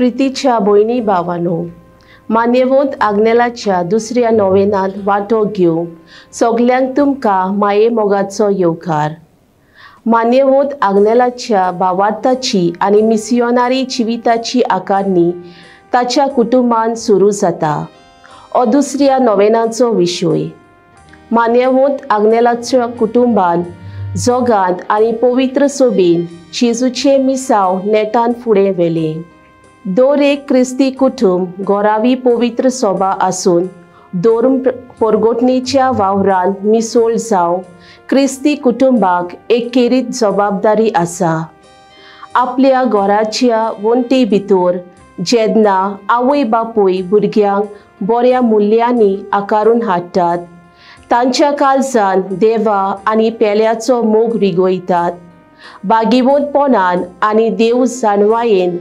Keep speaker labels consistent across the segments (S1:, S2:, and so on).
S1: प्रितीच्या भयणी भावांनो, मान्यवंत आग्नेलाच्या दुसऱ्या नोवेनांत वांटो घेवंक सगल्यांक तुमकां माये मोगाचो येवकार. मान्यवंत आग्नेलाच्या भावार्थाची आनी मिसियोनारी जिविताची आकारणी ताच्या कुटुंबान सुरू जाता. हो दुसऱ्या नोवेनाचो विशय. मान्यवंत आग्नेलाच्या कुटुंबान जगांत आनी पवित्र सोबीन जेजूचे मिसाव नेटान फुडें व्हेलें. दर एक क्रिस्ती कुटुंब गोरावी पवित्र सोबा आसून धर्म परगोटणेच्या वावरान मिसळ जावं क्रिस्ती कुटुंबाक एकेरीत जबाबदारी आसा. आपल्या घराच्या वण्टे भितर जेन्ना आवय बापूय भुरग्यांक बऱ्या मुल्यांनी आकारून हाडटात, तांच्या काळजान देवा आनी पेल्याचो मोग रिगोयतात, बागीवंतपणान आनी देव जाणवायेन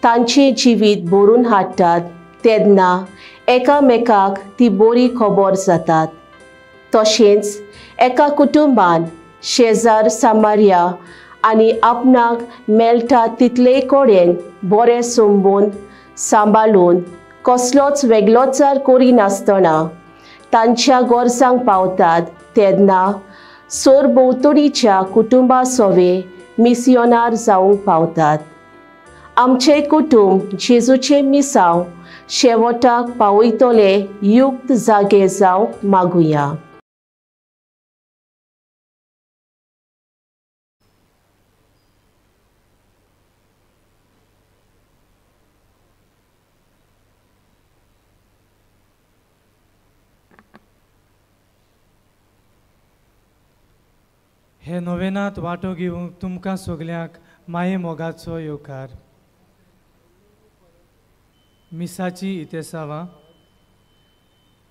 S1: तांचे जिवीत भरून हाडटात, तेन्ना एकामेकाक ती बरी खबर जातात. तशेंच एका कुटुंबान शेजार सामार्या आनी आपणाक मेळटा तितले कडेन बरें संबंद सांबाळून कसलोच वेगळोचार करिनासतना तांच्या गरजांक पावतात, तेन्ना सरभोंवतणीच्या कुटुंबा सोवे मिसियोनार जावंक पावतात. आमचे कुटुंब जेजूचे मिसाव शेवटाक पावयतले युक्त जागे जावंक मागुया.
S2: हे नोवेनांत वांटो घेवंक तुमकां सगल्यांक माये मोगाचो येवकार. मिसाची इतेसावां.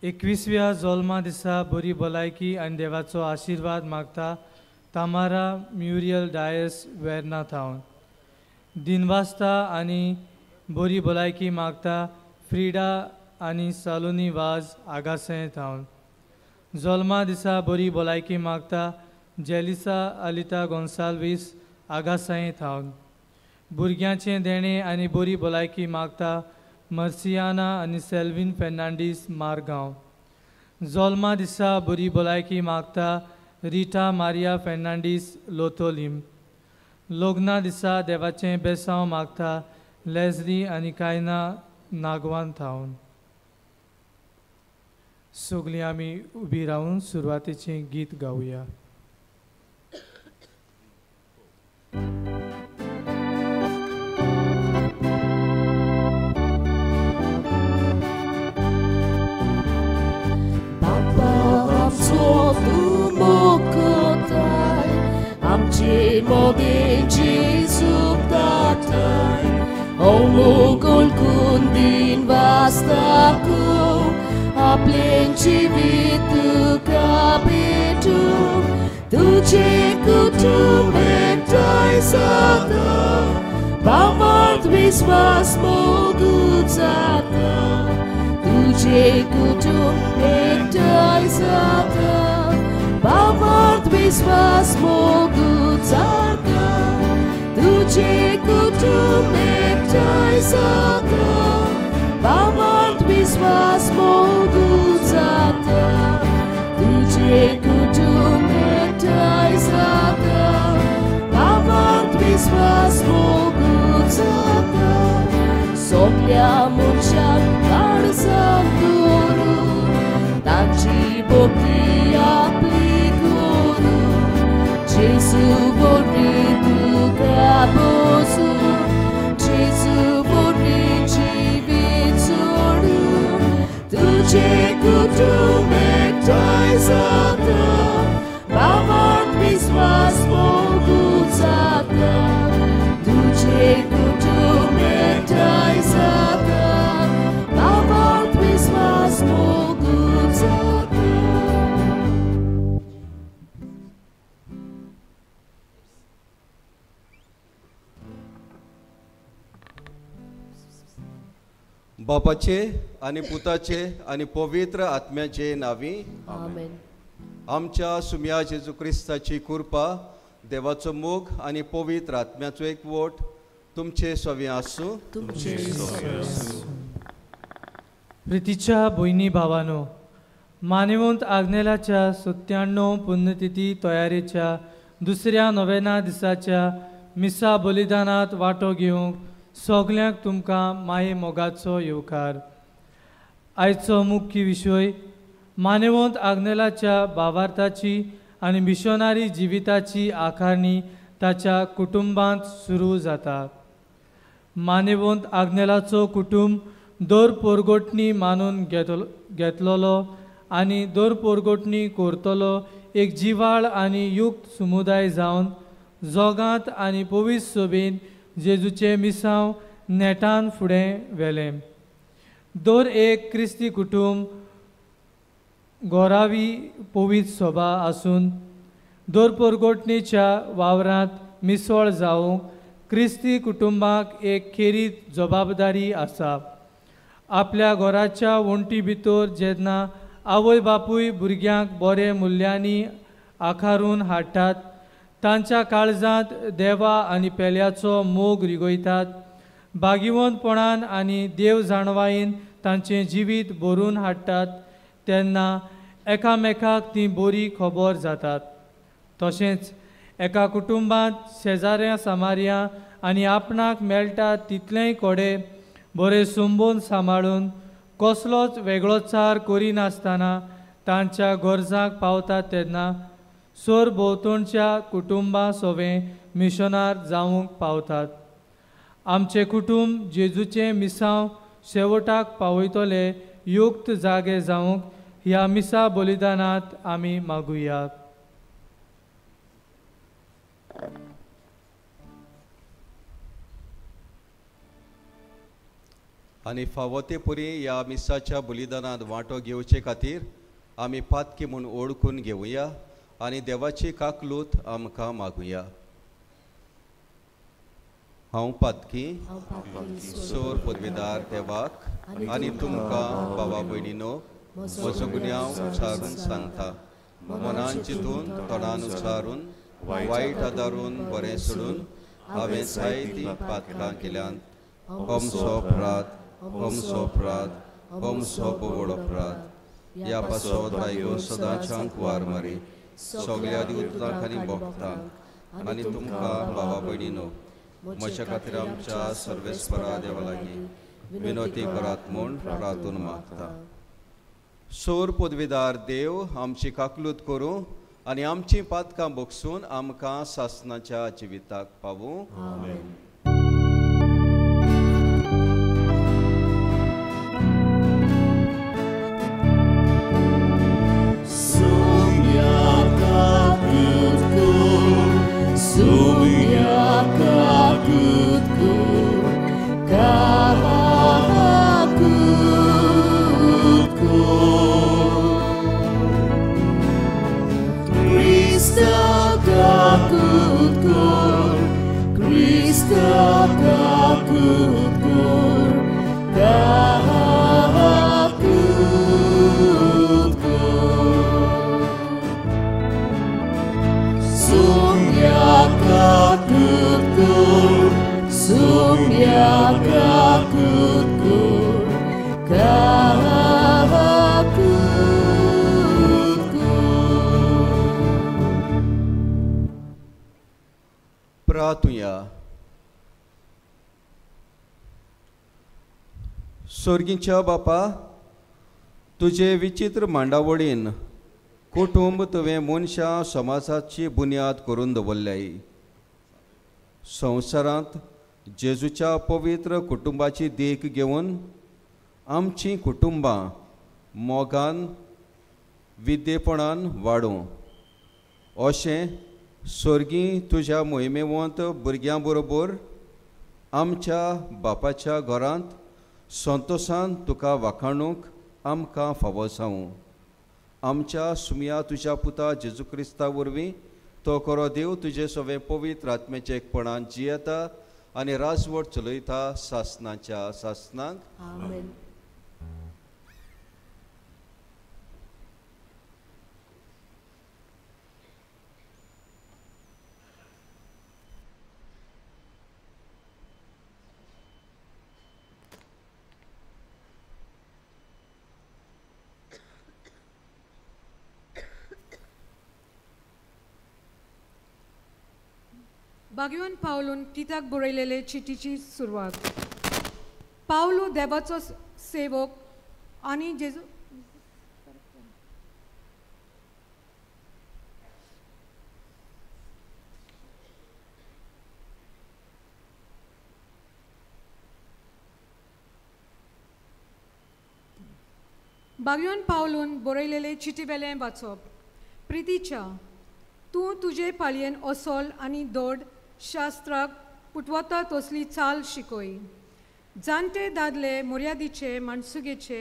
S2: 21व्या जल्मा दिसा बरी भलायकी आनी देवाचो आशिर्वाद मागता तामारा म्युरियल डायस वेर्ना थावन. दिनवासता आनी बरी भलायकी मागता फ्रिडा आनी सालोनी वाज आगासें थावन. जल्मा दिसा बरी भलायकी मागता जेलिसा अलिता गोन्साल्वीस आगासाय थावन. भुरग्यांचें देणें आनी बरी भलायकी मागता मर्सियाना आनी सेल्विन फेर्नांडीस मारगांव. जल्मा दिसा बरी भलायकी मागता रिटा मारिया फेर्नांडीस लोतोलीम. लग्ना दिसा देवाचें बेसांव मागता लेझली आनी कायना नागवान थावन. सगळीं आमी उबी रावन सुरवातेचें गीत गावया.
S3: Amche mode Jesu datai Omugul kundin vastaku Aplen civitu kapitu Tuje kutum ektai sada Bamart viswas mogut sada Tuje kutum ektai sada Bamart viswas mogut sada Tuje kutum ektai sada Bamart viswas mogut sada Tuje kutum ektai sada Bamart viswas mogut sada Soglia munchan karzam duru Tanci bokti aplikuru Jesu bonitu kabosu Jesu bonici vitsoru Tuje kutum ektai sada Bamart viswas mogut sada Tuje kutum ektai sada Bamart viswas mogut sada.
S4: बापाचे आणि पुताचे आणि पवित्र आत्म्याचे नावी
S1: आमेन.
S4: आमच्या सुम्या जेजू क्रिस्ताची कृपा, देवाचो मोग आणि पवित्र आत्म्याचो एकवट तुमचे सोवी आसूं.
S2: प्रितीच्या भयणी भावानो, मानेवंत आग्नेलाच्या 97 पुण्यतिथी तयारेच्या दुसऱ्या नोवेना दिसाच्या मिसा बलिदानात वांटो घेवंक सगल्यांक तुमकां माये मोगाचो येवकार. आयचो मुख्य विशय मानेवंत आग्नेलाच्या भावार्थाची आनी मिशनारी जिविताची आखारणी ताच्या कुटुंबांत सुरू जाता. मानेवंत आग्नेलाचो कुटुंब दर पोरगोटणी मानून घेतलोलो आनी दर पोरगोटणी करतलो एक जिवाळ आनी युक्त समुदाय जावन जोगांत आनी पवित्र सोबीन जेजूचे मिसांव नेटान फुडें व्हेलें. दर एक क्रिस्ती कुटुंब गोरावी पवित्र सोबा आसून दर पोरगोटणीच्या वावरांत मिसळ जावंक क्रिस्ती कुटुंबाक एक खेरीत जबाबदारी आसा. आपल्या घराच्या वण्टी भितर जेन्ना आवय बापूय भुरग्यांक बरे मुल्यांनी आकारून हाडटात, तांच्या काळजांत देवा आनी पेल्याचो मोग रिगयतात, बागिवंतपणान आनी देव जाणवायेन तांचें जिवीत भरून हाडटात, तेन्ना एकामेकाक ती बरी खबर जातात. तशेंच एका कुटुंबांत शेजाऱ्या सामार्या आनी आपणाक मेळटा तितलेय कोडे बरे संबोन सांबाळून कसलोच वेगळोचार करिनासतना तांच्या गरजांक पावतात तेन्ना सरभोंवतणच्या कुटुंबां सोबें मिशनार जावंक पावतात. आमचे कुटुंब जेजूचे मिसांव शेवटाक पावयतले युक्त जागे जावंक ह्या मिसा बलिदानांत आमी मागुया.
S4: आनी फावो ते पुरी ह्या मिसाच्या बलिदानांत वांटो घेवचे खातीर आमी पातकी म्हूण ओळखून घेवया आनी देवाची काकलूत आमकां मागुया. हांव पातकी सोर पदवीदार देवाक आनी तुमकां भावा भयणीनो म्हजो गुन्यांव उच्चारून सांगता. मनान चिंतून तोंडान उच्चारून वायट आदारून बरें सोडून हांवें जायतीं पातकां केल्यात. होमचो अपराध, होमचो अपराध, होमचो बोवड अपराध. ह्या पासत आयगो सदांच्यांक वार मारी सगळ्या दिवतांक आनी भोगतांक आनी तुमकां भावा भयणीनो म्हज्या खातीर आमच्या सर्वेस्परा देवा लागीं विनोती करात म्हूण प्रार्थून मागता. सोर पदवीदार देव आमची काकलूत करूं आनी आमची पातकां भोगसून आमकां सासणाच्या जिविताक पावूं. प्रार्थुया. स्वर्गीच्या बापा, तुजे विचित्र मांडावळीन कुटुंब तुवें मनशा समाजाची बुन्याद करून दवरल्याय. संवसारांत जेजूच्या पवित्र कुटुंबाची देख घेवन आमची कुटुंबां मोगान विद्येपणान वाडूं अशें स्वर्गी तुज्या मोहिमेवंत भुरग्यां बरोबर आमच्या बापाच्या घरांत संतोशान तुका वाखाणूंक आमकां फावो जावं. आमच्या सुमया तुज्या पुता जेजू क्रिस्ता वरवीं तो खरो देव तुजे सगळे पवित्र आत्म्याचे एकपणान जियेता आनी राजवट चलयता सासणाच्या सासणाक.
S1: आमेन.
S5: भाग्यवान पावलून तित्याक बरयलेले चिठीची सुरवात. पावलो देवाचो सेवक आनी जेजू भाग्यवान पावलून बरयलेले चिठीवेलें वाचप. प्रितीच्या, तूं तुजे पाळयेन असोल आनी दोड शास्त्राक पुटवता तसली चाल शिकय. जाणटे दादले मर्यादेचे, माणसुगेचे,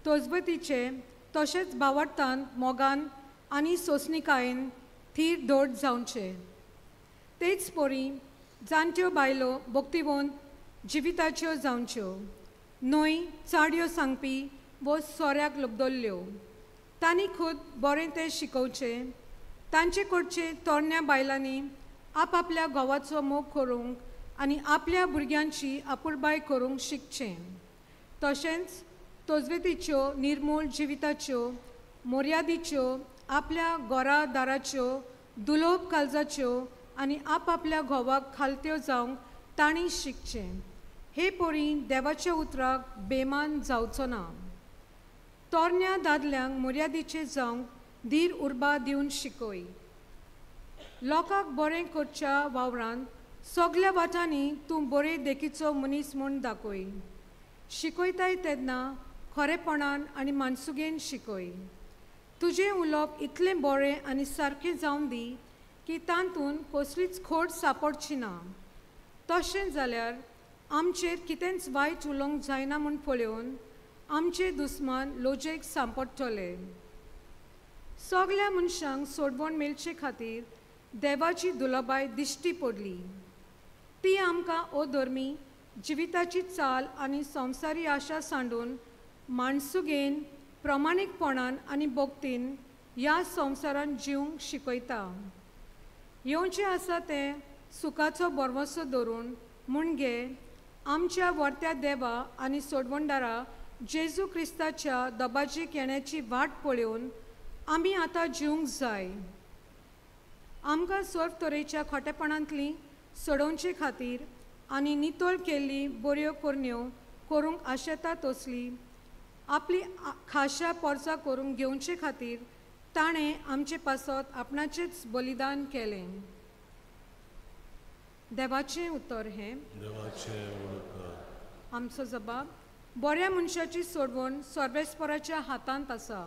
S5: तोजबतीचे, तशेंच भावार्थान, मोगान आनी सोंसणिकायेन थीर दोड जावचे. तेच परी जाणट्यो बायलो भक्तिवंत जिविताच्यो जावच्यो, न्हय चाडयो सांगपी वो सोऱ्याक लबदल्ल्यो. तांणी खूद बरें तें शिकोवचे. तांचे कडचे तरण्या बायलांनी आपल्या घोवाचो मोग करूंक आनी आपल्या भुरग्यांची आपुलबाय करूंक शिकचें. तशेंच तोजवेतीच्यो, निर्मूळ जिविताच्यो, मर्यादेच्यो, आपल्या घोरादाराच्यो, दुलोप काळजाच्यो आनी आपल्या घोवाक खालत्यो जावंक तांणी शिकचें. हे परी देवाच्या उतराक बेमान जावचो ना. तरण्या दादल्यांक मर्यादेचे जावंक धीर उर्बा दिवन शिकय. लोकांक बरें करच्या वावरांत सगल्या वाटांनी तूं बरे देखीचो मनीस म्हूण दाखय. शिकयताय तेन्ना खरेपणान आनी मानसुगेन शिकय. तुजें उलोवप इतलें बरें आनी सारकें जावन दी की तातूंत कसलीच खोट सांपडची ना. तशें जाल्यार आमचेर कितेंच वायट उलोवंक जायना म्हूण पळोवन आमचे दुस्मान लोजेक सांपडटले. सगल्या मनशांक सोडवण मेळचे खातीर देवाची दुलाबाय दिश्टी पडली. ती आमकां अधर्मी जिविताची चाल आनी संवसारी आशा सांडून माणसुगेन, प्रमाणीकपणान आनी भक्तीन ह्या संवसारांत जिवंक शिकयता. येवचें आसा तें सुखाचो बरवसो धरून म्हणजे आमच्या वर्त्या देवा आनी सोडवणदारा जेजू क्रिस्ताच्या दबाजीक येण्याची वाट पळोवन आमी आतां जिवंक जाय. आमकां सर्व तरेच्या खोटेपणांतली सोडोवचे खातीर आनी नितळ केल्ली बऱ्यो करण्यो करूंक आशेता तसली आपली खाशा पर्चा करूंक घेवचे खातीर ताणें आमचे पासत आपणाचेच बलिदान केलें. देवाचें उतर हें. आमचो जबाब. बऱ्या मनशाची सोडवण सर्वेस्पराच्या हातांत आसा.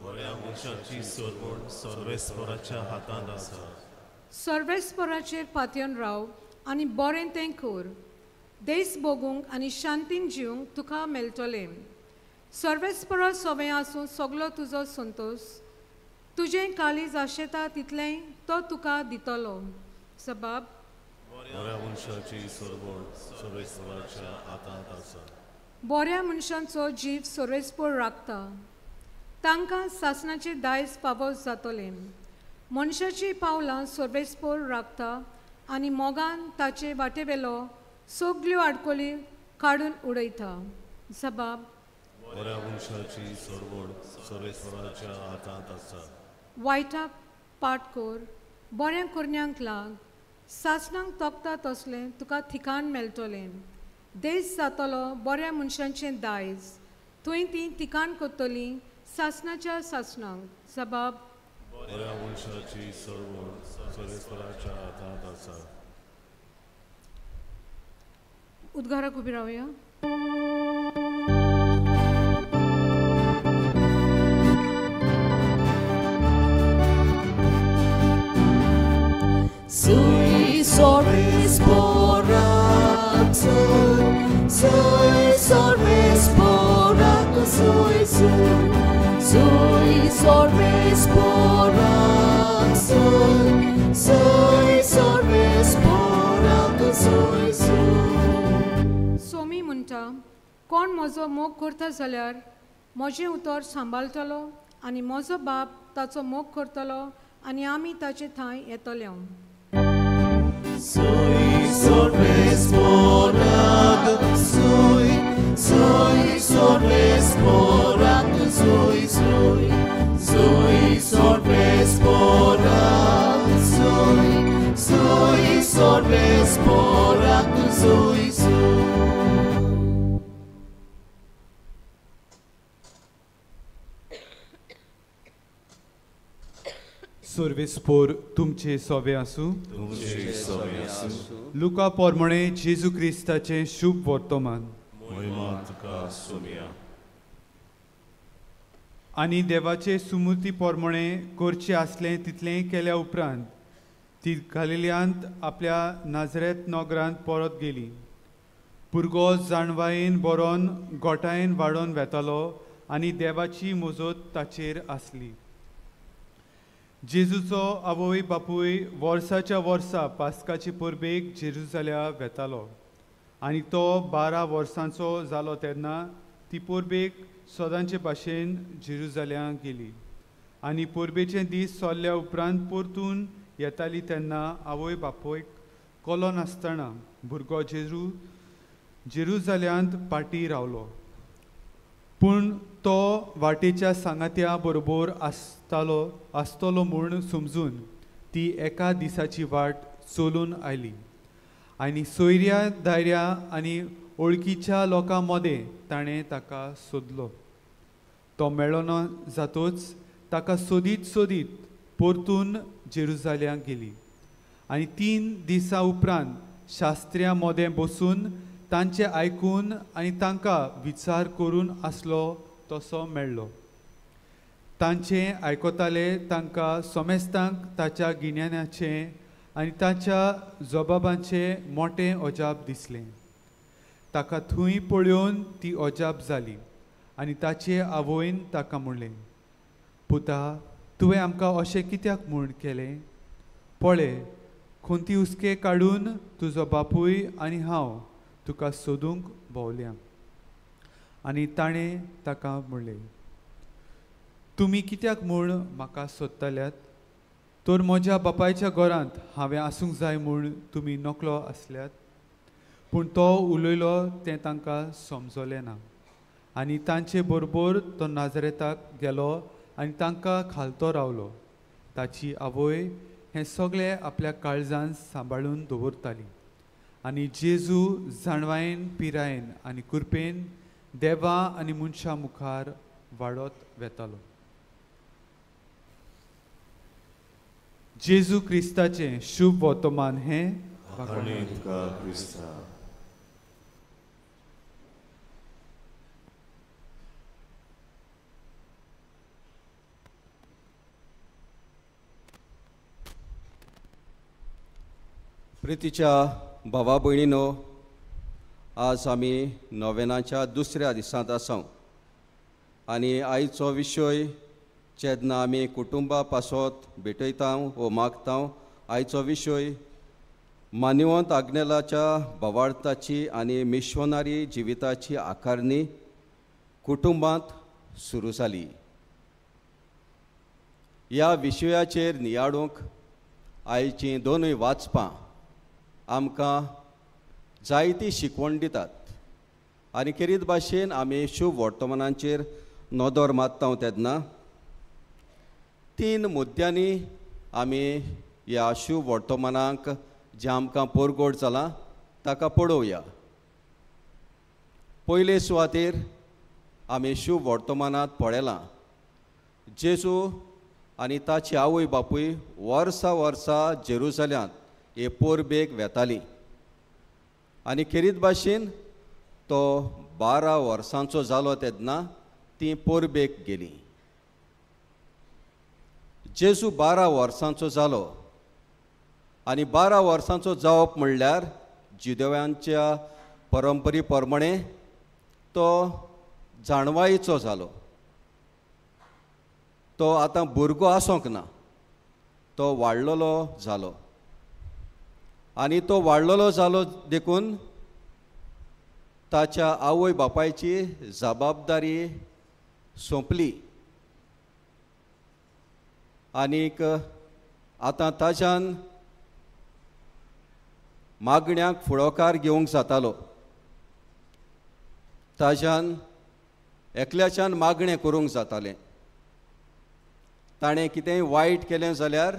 S6: बऱ्या मनशाची सोडवण सर्वेस्पराच्या हातांत आसा.
S5: सर्वेस्पराचेर पातयेवन राव आनी बरें तें कर. देस भोगूंक आनी शांतीन जिवंक तुका मेळटलें. सर्वेस्परा सवय आसूं सगलो तुजो संतोश. तुजें काळीज आशेता तितलें तो तुका दितलो. जबाब.
S6: बऱ्या मनशाची सोडवण सर्वेस्पराच्या हातांत आसा.
S5: बऱ्या मनशांचो जीव सर्वेस्पर राखता. तांकां सासणाचें दायज फावो जातलें. मनशाची पावलां सर्वेस्पर राखता आनी मोगान ताचे वाटेवेलो सगल्यो आडकोली काडून उडयता. जबाब.
S6: बऱ्या मनशाची सोडवण सर्वेस्पराच्या हातांत आसा.
S5: वायटाक पाट कर, बऱ्या करण्यांक लाग. सासणांक तोखता तसलें तुका ठिकाण मेळटलें. देस जातलो बऱ्या मनशांचें दायज. थंय तीं ठिकाण करतलीं सासणाच्या सासणांक. जबाब.
S6: बऱ्या मनशाची सोडवण सर्वेस्पराच्या हातांत आसा.
S5: उद्गाराक उबी रावया.
S3: Sui sorvesporak, sui sorvesporak, sui sorvesporak, sui sorvesporak, sui.
S5: Somi म्हणटा, कोण म्हजो मोग करता जाल्यार म्हजें उतर सांबाळटलो आनी म्हजो बाप ताचो मोग करतलो आनी आमी ताचे थंय येतले.
S3: Sui sorvesporak, sui sorvesporak, sui sorvesporak, sui sporak Isu.
S7: सर्वेस्पोर तुमचे सोवे आसूं.
S6: तुमचे सवे आसूं.
S7: लुका पोरमणे जेजू क्रिस्ताचें शुभ वर्तमान.
S6: महिमा तुका सोमिया.
S7: आनी देवाचे सुमूर्ती पोरमणे करचें आसलें तितलें केल्या उपरांत ती गलिल्यांत आपल्या नाजरेत नगरांत परत गेली. भुरगो जाणवायेन बरोवन गोठायेन वाडोवन वेतालो आनी देवाची मोजत ताचेर आसली. जेजूचो आवय बापूय वर्साच्या वर्सा पास्काचे परबेक जेरुसलेम वेतालो आनी तो 12 वर्सांचो जालो तेन्ना ती परबेक सदांचे भाशेन जेरुसलेम गेली. आनी परबेचे दीस सोल्ल्या उपरांत परतून येताली तेन्ना आवय बापूयक कोलो नासतना भुरगो जेरुसलेमांत पाटी रावलो. पूण तो वाटेच्या सांगात्या बरोबर आसतलो म्हूण समजून ती एका दिसाची वाट चलून आयली आनी सोयऱ्या दायऱ्या आनी वळखीच्या लोकां मदें ताणें ताका सोदलो. तो मेळ्ळो ना जातूच ताका सोदीत सोदीत परतून जेरुसलेम गेली. आनी 3 दिसां उपरांत शास्त्र्यां मदें बसून तांचें आयकून आनी तांकां विचार करून आसलो तसो मेळ्ळो. तांचें आयकताले तांकां सोमेस्तांक ताच्या गिन्यानाचें आनी ताच्या जबाबांचें मोटें अजाप दिसलें. ताका थंय पळोवन ती अजाप जाली आनी ताचे आवयन ताका म्हणलें, पुता, तुवें आमकां अशें कित्याक म्हूण केलें? पळय, खंती हुस्के काडून तुजो बापूय आनी हांव तुका सोदूंक भोंवल्या. आनी ताणें ताका म्हणलें, तुमी कित्याक म्हूण म्हाका सोदताल्यात? तर म्हज्या बापायच्या घरांत हांवें आसूंक जाय म्हूण तुमी नकलो आसल्यात. पूण तो उलयलो तें तांकां समजलें ना. आनी तांचे बरोबर तो नाजरेताक गेलो आनी तांकां खालतो रावलो. ताची आवय हें सगळें आपल्या काळजांत सांबाळून दवरताली. आनी जेजू जाणवायेन पिरायेन आनी कृपेन देवा आनी मनशां मुखार वाडत वेतालो. जेजू क्रिस्ताचें शुभ वर्तमान हें
S6: आनी तुका क्रिस्ता.
S4: प्रितीच्या भावा भयणीनो, आज आमी नोवेनाच्या दुसऱ्या दिसांत आसा आनी आयचो विशय जेन्ना आमी कुटुंबा पासत भेटयता व मागता, आयचो विशय मान्यवंत आग्नेलाच्या भावार्थाची आनी मिशनरी जिविताची आकारणी कुटुंबांत सुरू जाली. ह्या विशयाचेर नियाळूंक आयचीं दोनूय वाचपां आमकां जायती शिकवण दितात. आनी खेरीत भाशेन आमी शुभ वर्तमानांचेर नदर मारता तेन्ना 3 मुद्द्यांनी आमी ह्या शुभ वर्तमानाक जें आमकां परगोड जालां ताका पळोवया. पयले सुवातेर आमी शुभ वर्तमानांत पळयलां जेजू आनी ताची आवय बापूय वर्सा वर्सा जेरुसलेमांत हे परबेक वेताली आनी खेरीत भाशेन तो 12 वर्सांचो जालो तेन्ना ती परबेक गेली. जेजू 12 वर्सांचो जालो आनी 12 वर्सांचो जावप म्हणल्यार जुदेवांच्या परंपरे प्रमाणे तो जाणवायेचो जालो. तो आतां भुरगो आसोंक ना, तो वाडलेलो जालो आनी तो वाडलेलो जालो देखून ताच्या आवय बापायची जबाबदारी सोंपली आनीक आतां ताच्यान मागण्यांक फुडोकार घेवंक जातालो. ताच्यान एकल्याच्यान मागणें करूंक जातालें. ताणें कितेंय वायट केलें जाल्यार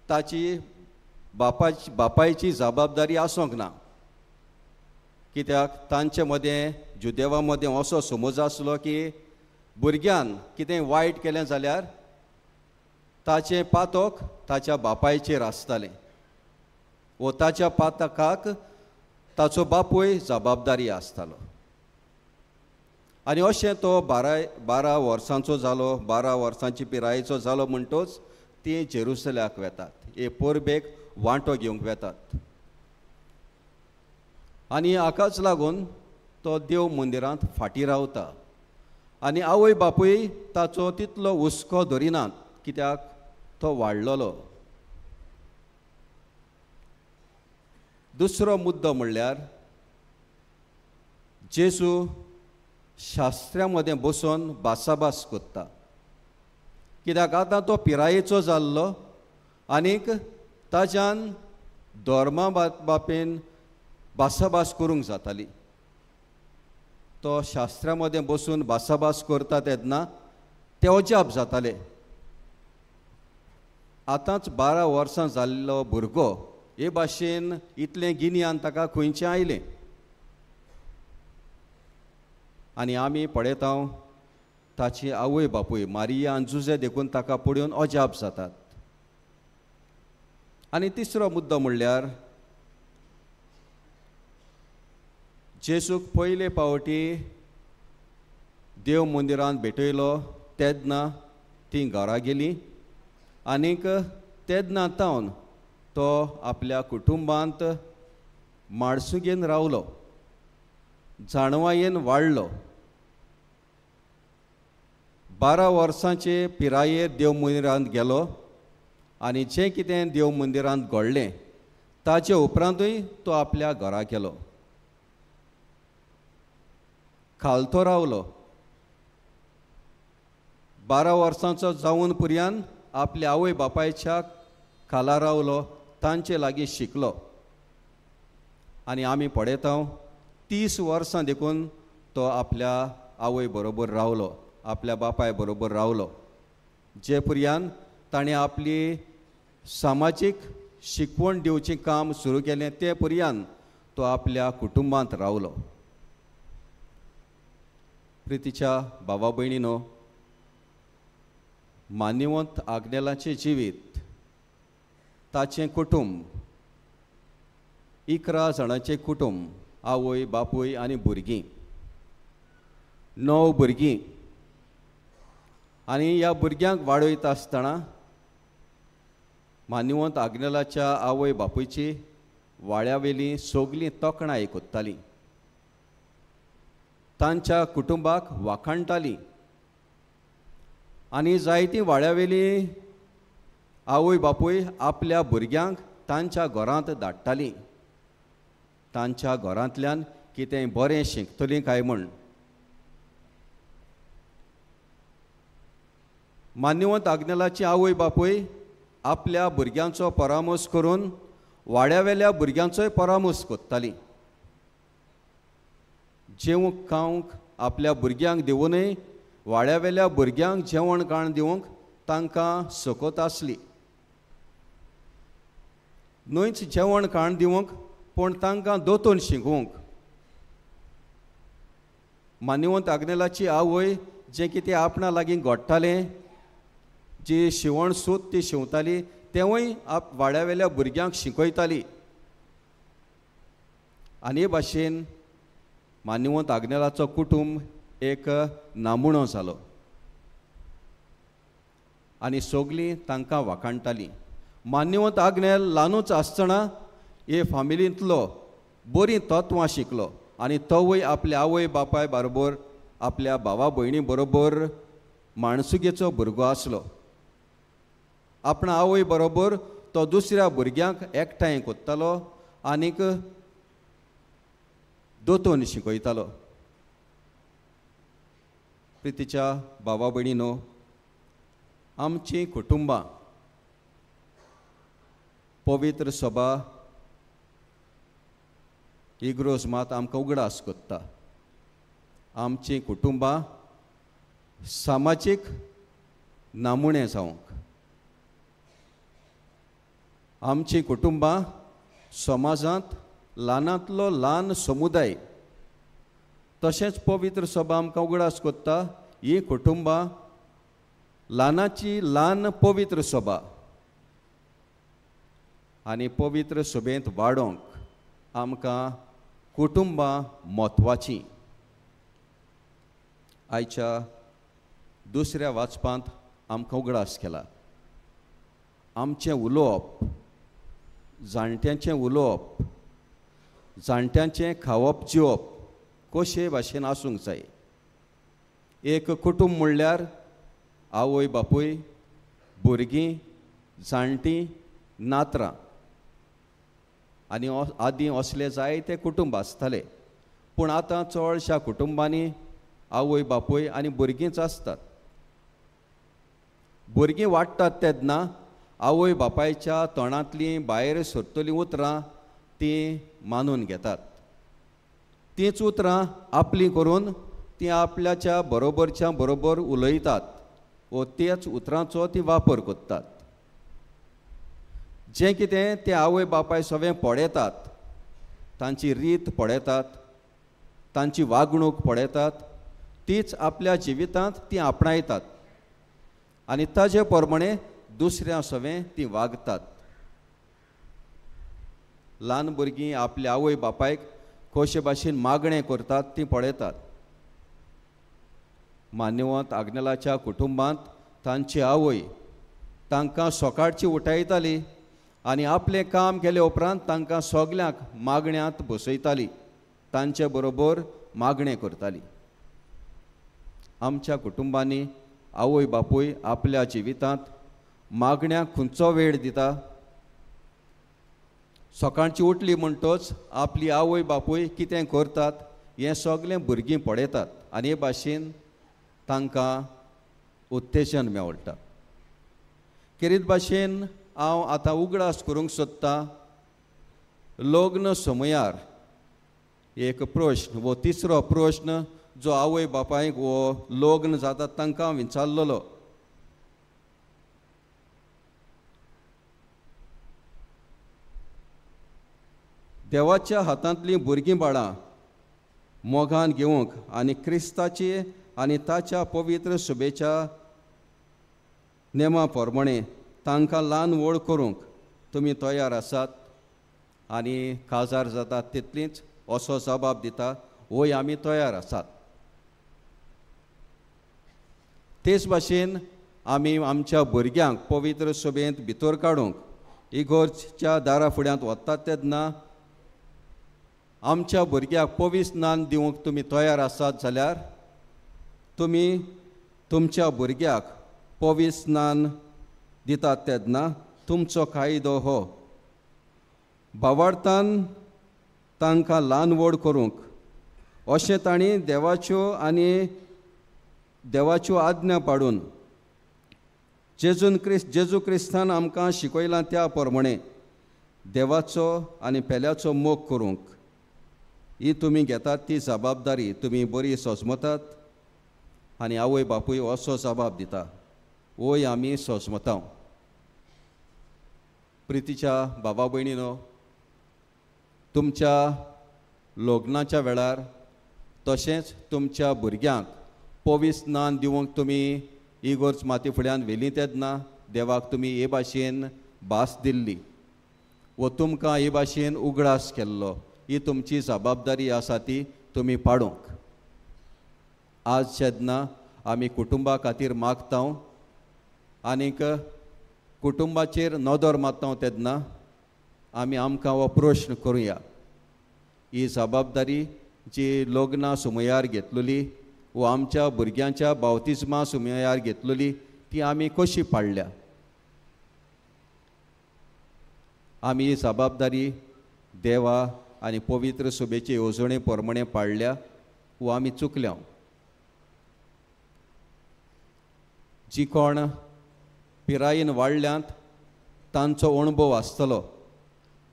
S4: ताची बापायची जबाबदारी आसूंक ना. कित्याक तांचे मदें जुदेवा मदें असो समज आसलो की भुरग्यान कितें वायट केलें जाल्यार ताचें पातक ताच्या बापायचेर आसतालें वो ताच्या पातकाक ताचो बापूय जबाबदारी आसतालो. आनी अशें तो 12 वर्सांचो जालो, 12 वर्सांची पिरायेचो जालो म्हणटच ती जेरुसल्याक वेतात, हे पोरबेक वांटो घेवंक वेतात. आनी हाकाच लागून तो देव मंदिरांत फाटीं रावता. आनी आवय बापूय ताचो तितलो हुस्को धरिनात कित्याक तो वाडलोलो. दुसरो मुद्दो म्हणल्यार जेजू शास्त्र्यां मदें बसून भासाभास कोत्ता. कित्याक आतां तो पिरायेचो जाल्लो आनीक ताच्यान धर्मा बापेन भासाभास करूंक जाताली. तो शास्त्रा मदें बसून भासाभास करता तेन्ना ते अजाप जाताले. आतांच 12 वर्सां जाल्लो भुरगो हे भाशेन इतलें गिन्यान ताका खंयचें आयलें. आनी आमी पळयता ताची आवय बापूय मारिया आनी जुजे देखून ताका पळोवन अजाप जातात. आनी तिसरो मुद्दो म्हणल्यार जेजूक पयले पावटी देव मंदिरांत भेटयलो तेन्ना ती घरा गेली आनीक तेन्ना तावन तो आपल्या कुटुंबांत माडसुगेन रावलो, जाणवायेन वाडलो. 12 वर्सांचे पिरायेर देव मंदिरांत गेलो आनी जें कितें देव मंदिरांत घडलें ताचे उपरांतूय तो आपल्या घरा गेलो, खालतो रावलो. 12 वर्सांचो जावन पर्यंत आपल्या आवय बापायच्या खाला रावलो, तांचे लागीं शिकलो. आनी आमी पळयता 30 वर्सां देखून तो आपल्या आवय बरोबर रावलो, आपल्या बापाय बरोबर रावलो. जे पर्यंत ताणें आपली सामाजीक शिकवण दिवचें काम सुरू केलें ते पर्यंत तो आपल्या कुटुंबांत रावलो. प्रितीच्या भावा भयणीनो, मान्यवंत आग्नेलाचें जिवीत, ताचें कुटुंब 11 जाणांचें कुटुंब, आवय बापूय आनी भुरगीं, 9 भुरगीं. आनी ह्या भुरग्यांक वाडयता आसतना मान्यवंत आग्नेलाच्या आवय बापूयची वाड्यावेलीं सगलीं तोखणां आयकतालीं, तांच्या कुटुंबाक वाखाणटालीं. आनी जायतीं वाड्यावेलीं आवय बापूय आपल्या भुरग्यांक तांच्या घरांत धाडटालीं, तांच्या घरांतल्यान कितेंय बरें शिकतलीं काय म्हूण. मान्यवंत आग्नेलाची आवय बापूय आपल्या भुरग्यांचो परामोस करून वाड्यावेल्या भुरग्यांचोय परामोस कोत्तालीं. जेवंक खावंक आपल्या भुरग्यांक दिवनय वाड्यावेल्या भुरग्यांक जेवण खाण दिवंक तांकां सकत आसली. न्हयच जेवण खाण दिवंक पूण तांकां दोतोन शिकोवंक. मान्यवंत आग्नेलाची आवय जें कितें आपणा लागीं घडटालें, जी शिवण सूत ती शिंवताली तेवूय वाड्यावेल्या भुरग्यांक शिकयताली. आनी हे भाशेन मान्यवंत आग्नेलाचो कुटुंब एक नामुणो जालो आनी सगलीं तांकां वाखाणटालीं. मान्यवंत आग्नेल ल्हानूच आसतना हे फामिलींतलो बरीं तत्वां शिकलो आनी तोवूय आपल्या आवय बापाय बरोबर आपल्या भावा भयणी बरोबर माणसुगेचो भुरगो आसलो. आपणा आवय बरोबर तो दुसऱ्या भुरग्यांक एकठांय कोत्तालो आनीक दोतोन शिकयतालो. प्रितीच्या भावा भयणीनो, आमचीं कुटुंबां पवित्र सभा इग्रोज मात आमकां उगडास कोत्ता. आमचीं कुटुंबां सामाजीक नामुणें जावंक आमची कुटुंबां समाजांत ल्हानांतलो ल्हान समुदाय तशेंच पवित्र सभा आमकां उगडास कोत्ता ही कुटुंबां ल्हानाची ल्हान पवित्र सभा आनी पवित्र सभेंत वाडोवंक आमकां कुटुंबां म्हत्वाचीं. आयच्या दुसऱ्या वाचपांत आमकां उगडास केला. आमचें उलोवप, जाणट्यांचें उलोवप, जाणट्यांचें खावप जेवप कशे भाशेन आसूंक जाय. एक कुटुंब म्हणल्यार आवय बापूय, भुरगीं, जाणटीं, नातरां आनी आदीं असले जायते कुटुंब आसताले. पूण आतां चडशा कुटुंबांनी आवय बापूय आनी भुरगींच आसतात. भुरगीं वाडटात तेन्ना आवय बापायच्या तोंडांतलीं भायर सरतलीं उतरां तीं मानून घेतात. तींच उतरां आपलीं करून तीं आपल्याच्या बरोबरच्या बरोबर उलयतात व तेच उतरांचो तीं वापर करतात. जें कितें ते आवय बापाय सगळें पळयतात, तांची रीत पळयतात, तांची वागणूक पळयतात, तीच आपल्या जिवितांत तीं आपणायतात आनी ताजे प्रमाणे दुसऱ्या सवें तीं वागतात. ल्हान भुरगीं आपल्या आवय बापायक कशे भाशेन मागणें करतात तीं पळयतात. मान्यवंत आग्नेलाच्या कुटुंबांत तांची आवय तांकां सकाळची उठयताली आनी आपलें काम केले उपरांत तांकां सगल्यांक मागण्यांत बसयताली, तांचे बरोबर मागणें करताली. आमच्या कुटुंबांनी आवय बापूय आपल्या जिवितांत मागण्यांक खंयचो वेळ दिता. सकाळची उठली म्हणटच आपली आवय बापूय कितें करतात हें सगळें भुरगीं पळयतात आनी हे भाशेन तांकां उत्तेजन मेळटा. खेरीत भाशेन हांव आतां उगडास करूंक सोदतां लग्न समयार एक प्रश्न वो तिसरो प्रश्न जो आवय बापायक वो लग्न जाता तांकां विचारलेलो. देवाच्या हातांतलीं भुरगीं बाळां मोगान घेवंक आनी क्रिस्ताची आनी ताच्या पवित्र सभेच्या नेमा प्रमाणे तांकां ल्हान व्हड करूंक तुमी तयार आसात आनी काजार जातात तितलींच असो जबाब दिता, वय आमी तयार आसात. तेच भाशेन आमी आमच्या भुरग्यांक पवित्र सभेंत भितर काडूंक इगोर्जच्या दारा फुड्यांत वतात तेन्ना आमच्या भुरग्याक पवित्र स्नान दिवंक तुमी तयार आसात जाल्यार तुमी तुमच्या भुरग्याक पवित्र स्नान दितात तेन्ना तुमचो कायदो हो भावार्थान तांकां ल्हान व्हड करूंक अशें तांणी देवाच्यो आज्ञा पाडून जेजू क्रिस्तान आमकां शिकयलां त्या प्रमाणे देवाचो आनी पेल्याचो मोग करूंक ही तुमी घेतात ती जबाबदारी तुमी बरी सोजमतात आनी आवय बापूय असो जबाब दिता, वय आमी सोजमतांव. प्रितीच्या बाबा भयणीनो, तुमच्या लग्नाच्या वेळार तशेंच तुमच्या भुरग्यांक पवित्र स्नान दिवंक तुमी इगोर्ज माती फुड्यान व्हेलीं तेन्ना देवाक तुमी हे भाशेन भास दिल्ली व तुमकां हे भाशेन उगडास केल्लो. ही तुमची जबाबदारी आसा ती तुमी पाडूंक. आज जेन्ना आमी कुटुंबा खातीर मागता आनीक कुटुंबाचेर नदर मारता तेन्ना आमी आमकां हो प्रश्न करुया, ही जबाबदारी जी लग्ना सुमयार घेतलेली व आमच्या भुरग्यांच्या बावतिजमा सुमयार घेतलेली ती आमी कशी पाडल्या. आमी ही जबाबदारी देवा आनी पवित्र सभेचे येवजणे प्रमाणे पाडल्या व आमी चुकल्या. जी कोण पिरायेन वाडल्यांत तांचो अणभव आसतलो,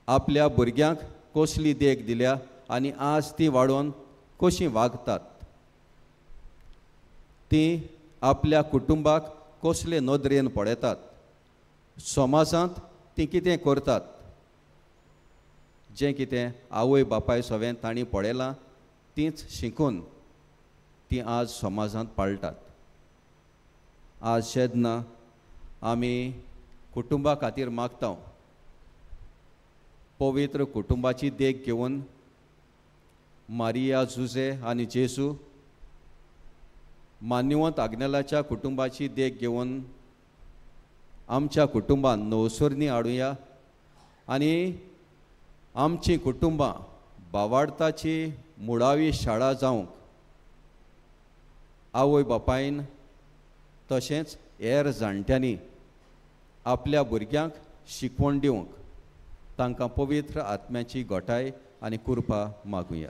S4: आपल्या भुरग्यांक कसली देख दिल्या आनी आज ती वाडोवन कशीं वागतात, ती आपल्या कुटुंबाक कसले नदरेन पळयतात, समाजांत ती कितें करतात जें कितें आवय बापाय सगळें तांणी पळयलां तीच शिकून ती आज समाजांत पाळटात. आज शेदना आमी कुटुंबा खातीर मागता पवित्र कुटुंबाची देख घेवन मारिया जुजे आनी जेजू मान्यवंत आग्नेलाच्या कुटुंबाची देख घेवन आमच्या कुटुंबान नवसुर्णी हाडुया आनी आमची कुटुंबां भावार्थाची मुळावी शाळा जावंक आवय बापायन तशेंच हेर जाणट्यांनी आपल्या भुरग्यांक शिकवण दिवंक तांकां पवित्र आत्म्याची घोटाय आनी कृपा मागुया.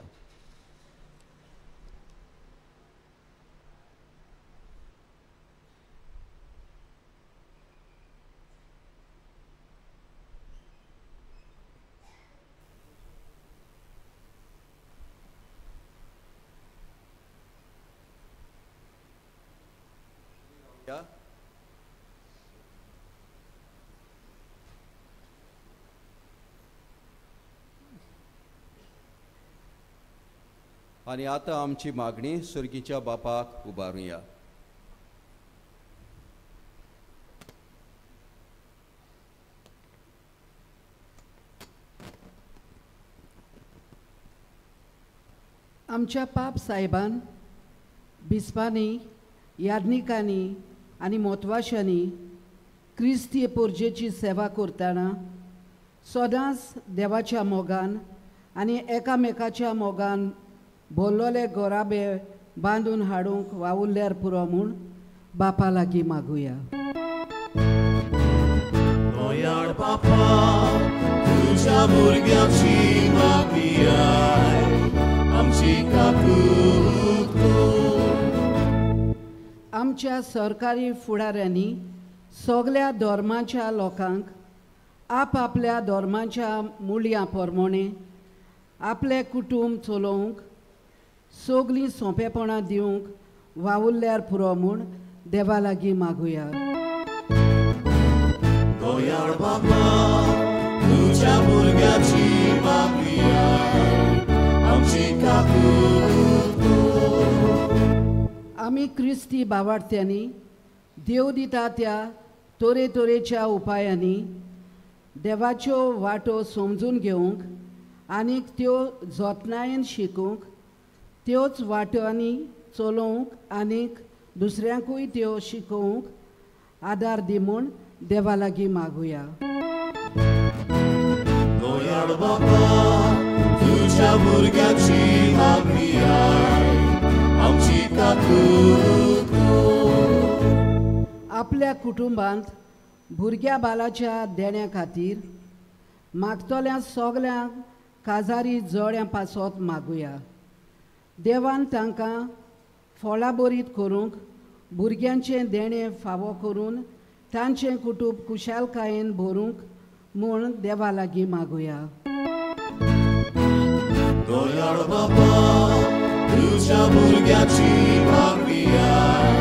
S4: आनी आतां आमची मागणी सुर्गीच्या बापाक उबारुया.
S8: आमच्या पाप साहेबान बिस्पांनी याज्ञिकांनी आनी मोतवाशांनी क्रिस्ती पोरजेची सेवा करतना सदांच देवाच्या मोगान आनी एकामेकाच्या मोगान भोल्लोले गोराबे बांदून हाडूंक वावुरल्यार पुरो म्हूण बापा लागीं मागुया.
S3: दयाळ बापा तुझ्या भुरग्याची मागुयाय आमची काकूट कर.
S8: आमच्या सरकारी फुडाऱ्यांनी सगळ्या धर्माच्या लोकांक आपआपल्या धर्माच्या मुळ्यां प्रमाणे आपले कुटुंब चलोवंक सगळीं सोंपेपणां दिवंक वावुरल्यार पुरो म्हूण देवा लागीं मागुया.
S3: दयाळ बापा तुझ्या भुरग्याची मागुयाय आमची काकूट कर.
S8: आमी क्रिस्ती भावार्थ्यांनी देव दिता त्या तरेतरेच्या उपायांनी देवाच्यो वाटो समजून घेवंक आनीक त्यो जतनायेन शिकूंक त्योच वाटांनी चलोवंक आनीक दुसऱ्यांकूय त्यो शिकोवंक आदार दी म्हूण देवा लागीं मागुया.
S3: दयाळ बापा तुझ्या भुरग्याची मागुयाय आमची काकूट कर.
S8: आपल्या कुटुंबांत भुरग्या बालाच्या देण्या खातीर मागतल्या सगल्यांक काजारी जळ्यां पासत मागुया. देवान तांकां फळां बरीत करूंक भुरग्यांचें देणें फावो करून तांचें कुटूंब कुशालकायेन भरूंक म्हूण देवा लागीं मागुया.
S3: दयाळ बापा तुझ्या भुरग्याची मागुयाय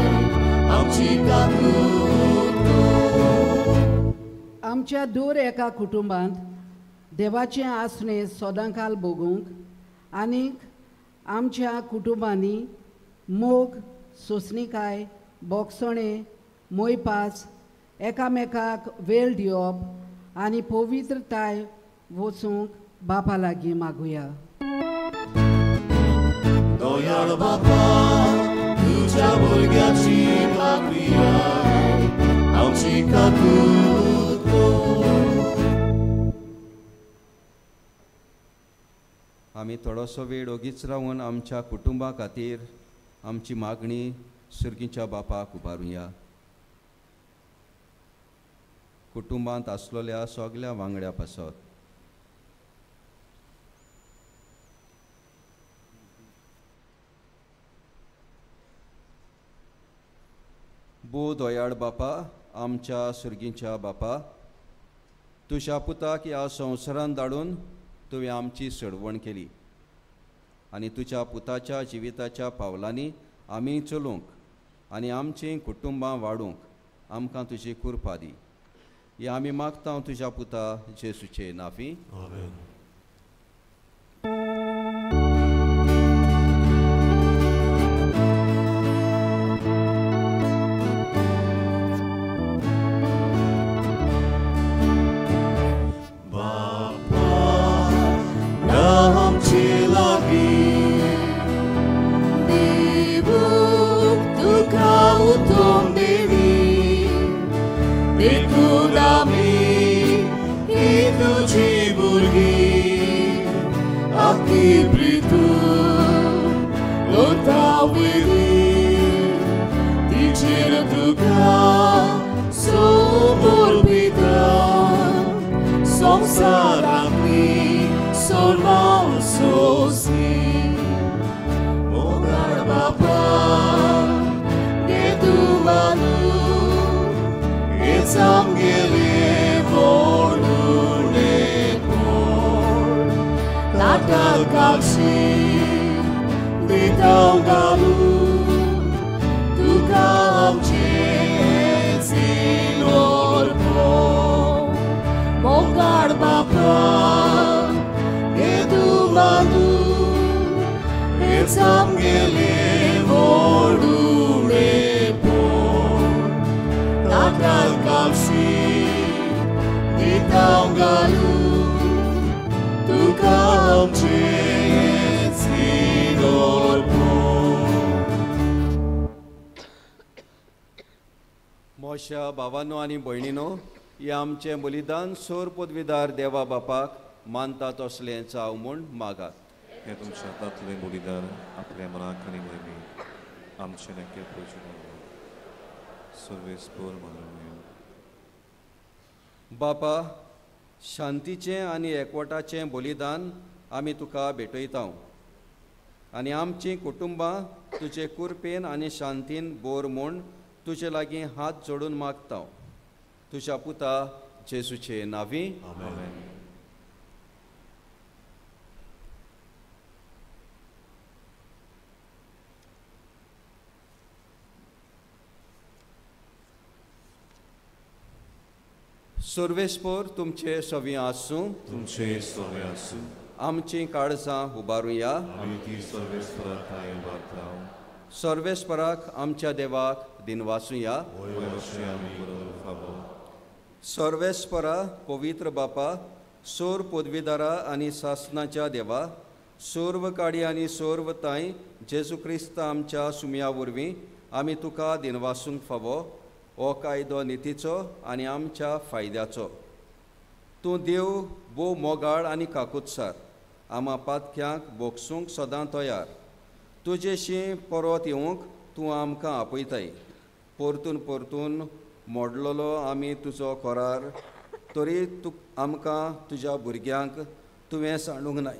S3: आमची काकूट कर.
S8: आमच्या दर एका कुटुंबांत देवाचें आसणें सदांकाल भोगूंक आनीक आमच्या कुटुंबांनी मोग सोंसणीकाय बोगसणे मोयपास एकामेकाक वेळ दिवप आनी पवित्रताय वचूंक बापा लागीं मागुया.
S3: दयाळ बापा तुझ्या भुरग्याची मागुयाय आमची काकूट कर.
S4: आमी थोडोसो वेळ ओगीच रावन आमच्या कुटुंबा खातीर आमची मागणी सुर्गीच्या बापाक उबारुया. कुटुंबांत आसलोल्या सगल्या वांगड्या पासत बो दयाळ बापा आमच्या सुर्गीच्या बापा तुज्या पुताक ह्या संवसारांत धाडून तुवें आमची सडवण केली आनी तुज्या पुताच्या जिविताच्या पावलांनी आमी चलूंक आनी आमचीं कुटुंबां वाडूंक आमकां तुजी कृपा दी. हे आमी मागता तुज्या पुता जेसूचे नांवी.
S6: Amen.
S4: मोशा भावांनो आनी भयणीनो, हे आमचें बलिदान सोर पदवीदार देवा बापाक मानता तसलें जाव म्हूण मागात.
S6: हे तुमच्या हातांतलें बलिदान आपल्या मनाक आनी नेमी आमचे नक्की प्रयोजन सर्वेस्पोर म्हणून.
S4: बापा, शांतीचें आनी एकवटाचें बलिदान आमी तुका भेटयता आनी आमचीं कुटुंबां तुजे कुरपेन आनी शांतीन बोर म्हूण तुजे लागीं हात जोडून मागता तुज्या पुता जेसूचे नांवी.
S6: Amen.
S4: सर्वेस्पोर तुमचे सवी आसूं.
S6: तुमचे सोवे आसूं.
S4: आमचीं काळजां उबारुया.
S6: आमी ती सर्वेस्पराक कायम वागता.
S4: सर्वेस्पराक आमच्या देवाक दिनवासुया.
S6: वयवशे आमी बरोबर फावो.
S4: सर्वेस्परा पवित्र बापा, सोर पदवीदारा आनी सासनाच्या देवा, सोर्व काडी आनी सोर्व ताई जेजू क्रिस्त आमच्या सुमया वरवीं आमी तुका दिनवासूंक फावो. हो कायदो नितीचो आनी आमच्या फायद्याचो. तूं देव भोव मोगाळ आनी काकुत्सार, आमा पातक्यांक बोगसूंक सदां तयार. तुजेशी परत येवंक तूं आमकां आपयताय. परतून परतून मोडलोलो आमी तुजो करार, तरी तूं आमकां तुज्या भुरग्यांक तुवें सांडूंक नाय.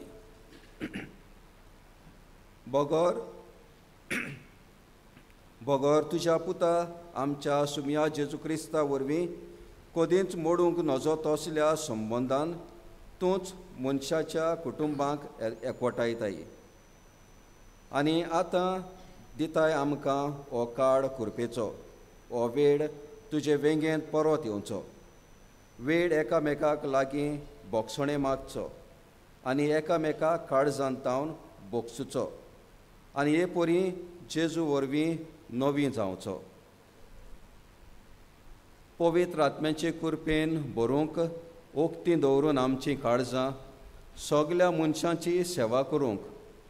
S4: बोगोर तुज्या पुता आमच्या सुमया जेजू क्रिस्ता वरवीं कदींच मोडूंक नजो तसल्या संबंदान तूंच मनशाच्या कुटुंबांक एकवटायताय. आनी आतां दिताय आमकां हो काळ कुरपेचो, हो वेळ तुजे वेंगेंत परत येवचो. वेळ एकामेकाक लागीं बोगसणे मागचो आनी एकामेकाक काळजांत तावन बोगसुचो आनी हे परी जेजू वरवीं नवीं जावचो. पवित्र आत्म्याचे कुरपेन बरोवंक उक्तीं दवरून आमचीं काळजां सगल्या मनशांची सेवा करूंक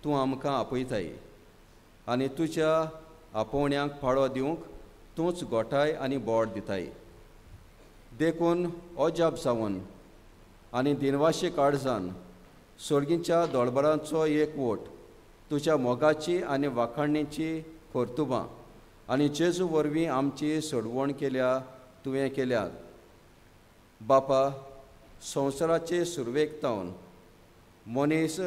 S4: तूं आमकां आपयताय आनी तुज्या आपोवण्यांक फाळो दिवंक तूंच गोठाय आनी बोड दिताय. देखून अजाप जावन आनी दिनवाशी काळजान सर्गीच्या दोळबरांचो एकवट तुज्या मोगाची आनी वाखाणणेची कर्तुबां आनी जेजू वरवीं आमची सोडवण केल्या तुवें केल्यात. बापा, संवसाराचे सुरवेक तावन मनीस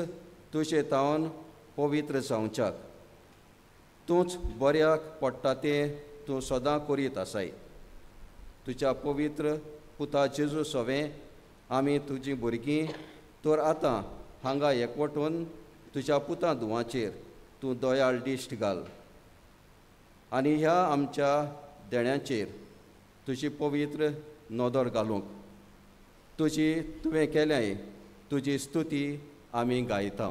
S4: तुजे तावन पवित्र जावच्याक तूंच बऱ्याक पडटा तें तूं सदां करीत आसाय. तुज्या पवित्र पुता जेजू सोवें आमी तुजीं भुरगीं तर आतां हांगा एकवटून तुज्या पुता दुवाचेर तूं दयाळ दिश्ट घाल आनी ह्या आमच्या देण्यांचेर तुजी पवित्र नदर घालूंक तुवें केलें तुजी स्तुती आमी गायता.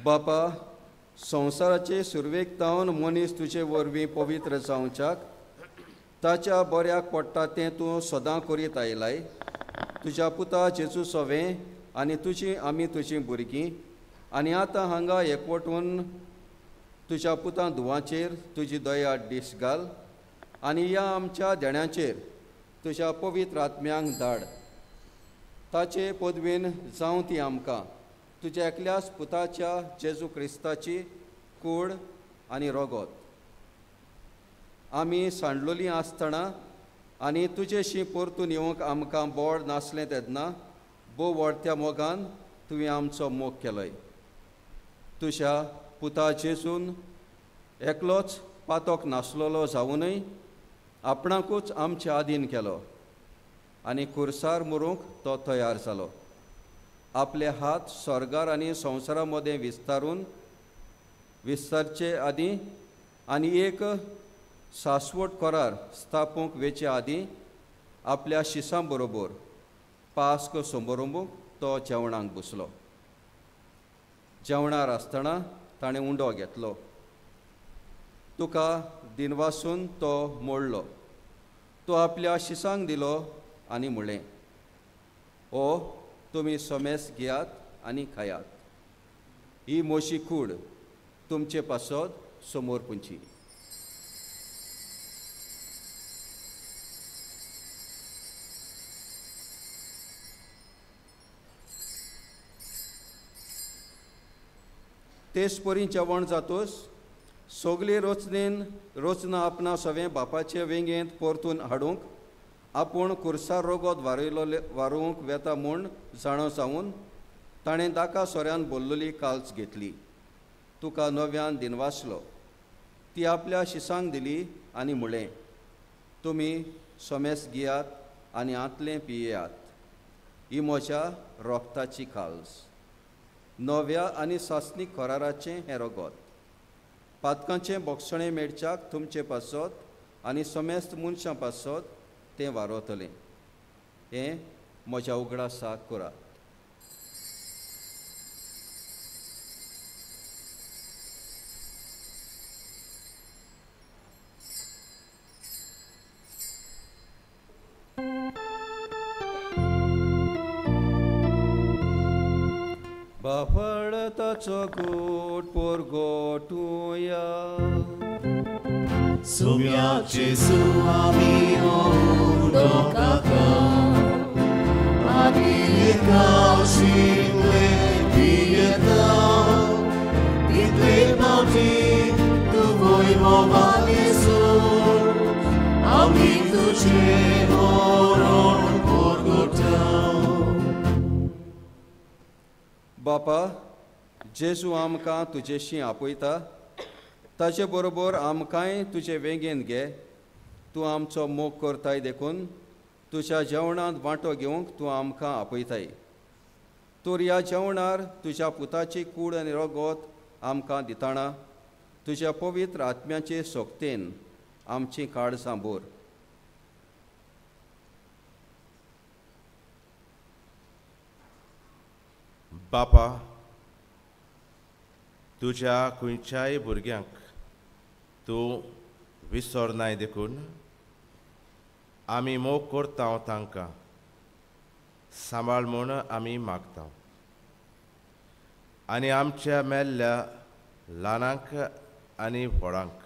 S4: बापा, संवसाराचे सुरवेक तावन मनीस तुजे वरवीं पवित्र जावच्याक ताच्या बऱ्याक पडटा तें तूं सदां करीत आयलाय. तुज्या पुता जेजू सोवें आनी आमी तुजीं भुरगीं आनी आतां हांगा एकवटून तुज्या पुता धुवाचेर तुजी दया दीस घाल आनी ह्या आमच्या देण्याचेर तुज्या पवित्र आत्म्यांक धाड. ताचे पदवेन जावं ती आमकां तुज्या एकल्याच पुताच्या जेजू क्रिस्ताची कूड आनी रोगोत आमी सांडलोलीं आसतना आनी तुजेशी परतून येवंक आमकां बोड नासलें तेन्ना भोव व्हडत्या मोगान तुवें आमचो मोग केलोय. तुज्या पुता जेजून एकलोच पातोक नासलोलो जावनय आपणाकूच आमचे आधीन केलो आनी खुर्सार मरूंक तो तयार जालो. आपले हात स्वर्गार आनी संवसारा मदें विस्तारचे आदीं आनी एक सासवट करार स्थापूंक वेचे आदीं आपल्या शिसां बरोबर पास्क समारंभूक तो जेवणाक बसलो. जेवणार आसतना ताणें उंडो घेतलो. तुका दिनवासून तो मोडलो. तो आपल्या शिसांक दिलो आनी म्हणलें, ओ तुमी सोमेस घेयात आनी खायात. ही मोशी कूड तुमचे पासत समोर पुंची. तेच परी जेवण जातूस सगळी रोचना आपणा सवें बापाचे वेंगेंत परतून हाडूंक आपूण खुर्सार रोगोत वारूंक वेता म्हूण जाणो जावन ताणें दाका सोऱ्यान बोल्लोली काल्च घेतली. तुका नव्यान दिनवासलो. ती आपल्या शिसांक दिली आनी म्हणलें, तुमी सोमेस घेयात आनी आंतलें पियेयात. ही म्हज्या रोगताची काल्स. नव्या आनी सासणीक कराराचें हें रोगोत. पातकांचें बोगसणें मेळच्याक तुमचे पासत आनी समेस्त मनशां पासत तें वारोतलें. हें म्हज्या उगडासाक करात. बाफळताचो गोट पोरगोटुया
S3: Sumia Jesu amino dokaka Adikau shingle pietau Ditle mauti tu voi mova Jesus Amin tu moron porgotau
S4: बापा, जेजू आमकां तुजेशी आपयता. ताचे बरोबर आमकांय तुजे वेंगेन घे. तूं आमचो मोग करताय देखून तुज्या जेवणांत वांटो घेवंक तूं आमकां आपयताय. तर ह्या जेवणार तुज्या पुताची कूड आनी रोगोत आमकां दिताना तुज्या पवित्र आत्म्याचे सोक्तेन आमची काळजां भर.
S9: बापा, तुज्या खंयच्याय भुरग्यांक तूं विसरनाय देखून आमी मोग करता तांकां सांबाळ म्हूण आमी मागता. आनी आमच्या मेल्ल्या ल्हानांक आनी व्हडांक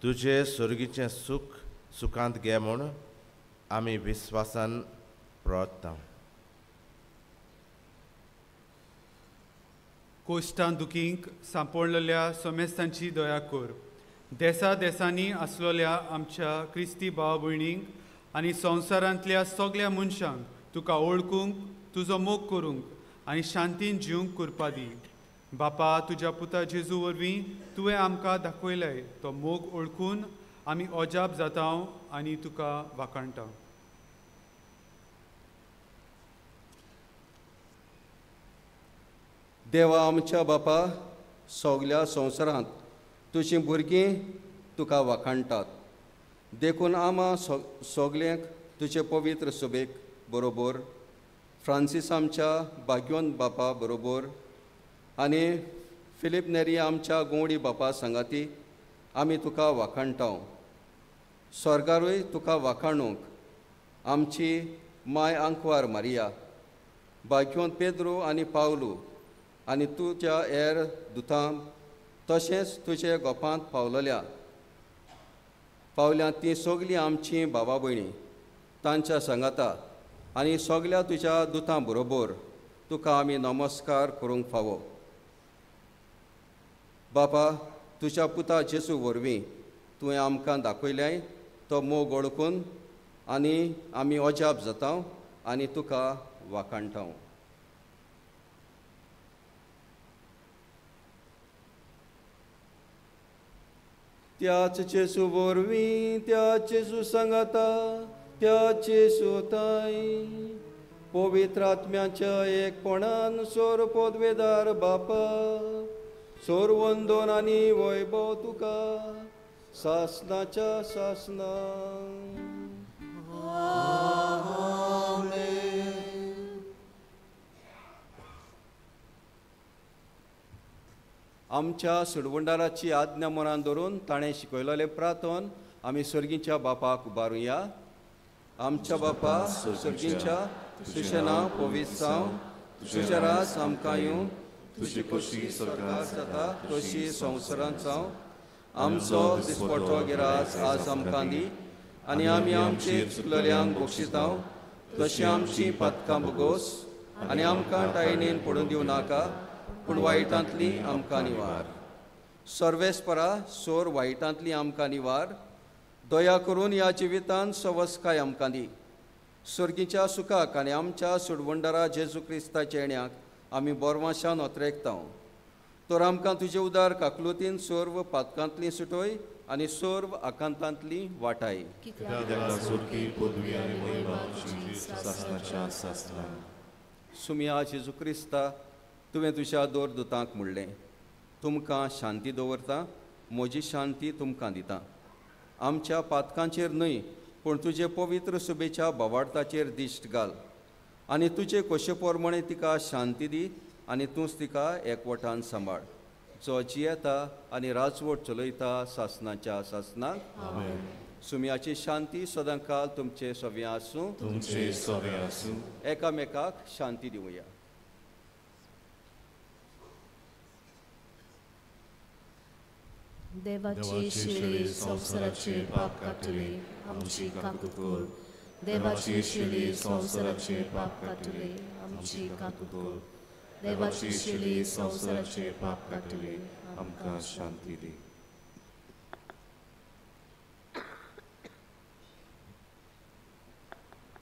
S9: तुजे सर्गीचें सुखांत घे म्हूण आमी विस्वासान प्रार्थना.
S7: कोश्टां दुखींक सांपडलेल्या समेस्तांची दया कर. देसांनी आसलेल्या आमच्या क्रिस्ती भाव भयणींक आनी संवसारांतल्या सगळ्या मनशांक तुका ओळखूंक, तुजो मोग करूंक आनी शांतीन जिवंक करपा दी. बापा, तुज्या पुता जेजू वरवीं तुवें आमकां दाखयलें तो मोग ओळखून आमी अजाप जाता आनी तुका वाखाणटा.
S4: देवा आमच्या बापा, सगल्या संवसारांत तुजीं भुरगीं तुका वाखाणटात. देखून आमा सगल्यांक तुजे पवित्र सभेक बरोबर, फ्रांसीस आमच्या भाग्यवंत बापा बरोबर आनी फिलीप नेरी आमच्या गोंवडी बापा सांगाती आमी तुका वाखाणटा. स्वर्गारूय तुका वाखाणूंक आमची माय आंकवार मारिया, भाग्यवंत पेद्रो आनी पावलू आनी तुज्या हेर दुतां, तशेंच तुजे गोपांत पावल्या ती सगलीं आमची भावा भयणी तांच्या सांगाता आनी सगल्या तुज्या दुतां बरोबर तुका आमी नमस्कार करूंक फावो. बापा, तुज्या पुता जेजू वरवीं तुवें आमकां दाखयलें तो मोग ओळखून आनी आमी अजाप जाता आनी तुका वाखाणटा. त्याच जेजू वरवीं, त्याच जेजू सांगाता, त्याच जेजू ताई, पवित्र आत्म्याच्या एकपणान सोर पदवेदार बापा, सोर वंदन आनी वैभव तुका सासनाच्या सासना. आमच्या सुडवंडाराची आज्ञा मनान धरून ताणें शिकयलेलें प्रार्थन आमी सर्गीच्या बापाक उबारुया. आमच्या बापा सर्गीच्या, तुजें नांव पवित्र जावं, तुजें राज आमकां येवं, तुजी कशी सरकार जाता तशी संवसारांत जावं. आमचो दिसपडटो गिरास आज आमकां दी आनी आमी आमचेर चुकलेल्यांक बक्षिता तशी आमची पातकां बगोस आनी आमकां टायणीन पडून दिवं नाका, पूण वायटांतली आमकां निवार. सर्वेस्परा सोर वायटांतली आमकां निवार. दया करून ह्या जिवितांत सवस्काय आमकां दी. सर्गीच्या सुखाक आनी आमच्या सुडवंडारा जेजू क्रिस्ताच्या येण्याक आमी बोरमाशान ओतरेकता. तर आमकां तुजे उदार काकलुतीन सर्व पातकांतली सुटोय आनी सर्व आकांतांतली वाटाय. सुमिया जेजू क्रिस्ता, तुवें तुज्या दोरदुतांक म्हणलें, तुमकां शांती दवरता, म्हजी शांती तुमकां दिता. आमच्या पातकांचेर न्हय पूण तुजे पवित्र सुबेच्या बोवार्थाचेर दिश्ट घाल आनी तुजे कशे पोरमणे तिका शांती दी आनी तूंच तिका एकवटान सांबाळ, जो जियेता आनी राजवट चलयता सासनाच्या सासनाक. सुमयाची शांती सदांकाल तुमचे सव्या आसूं. एकामेकाक शांती दिवया.
S1: देवाची शिडी संवसाराचे पाप काटले, आमची काकूर. देवाची शिडी संवसाराचे पाप काटले, आमची काकूर. देवाची शिडी संवसाराचे पाप काटले,
S6: आमकां शांती दी.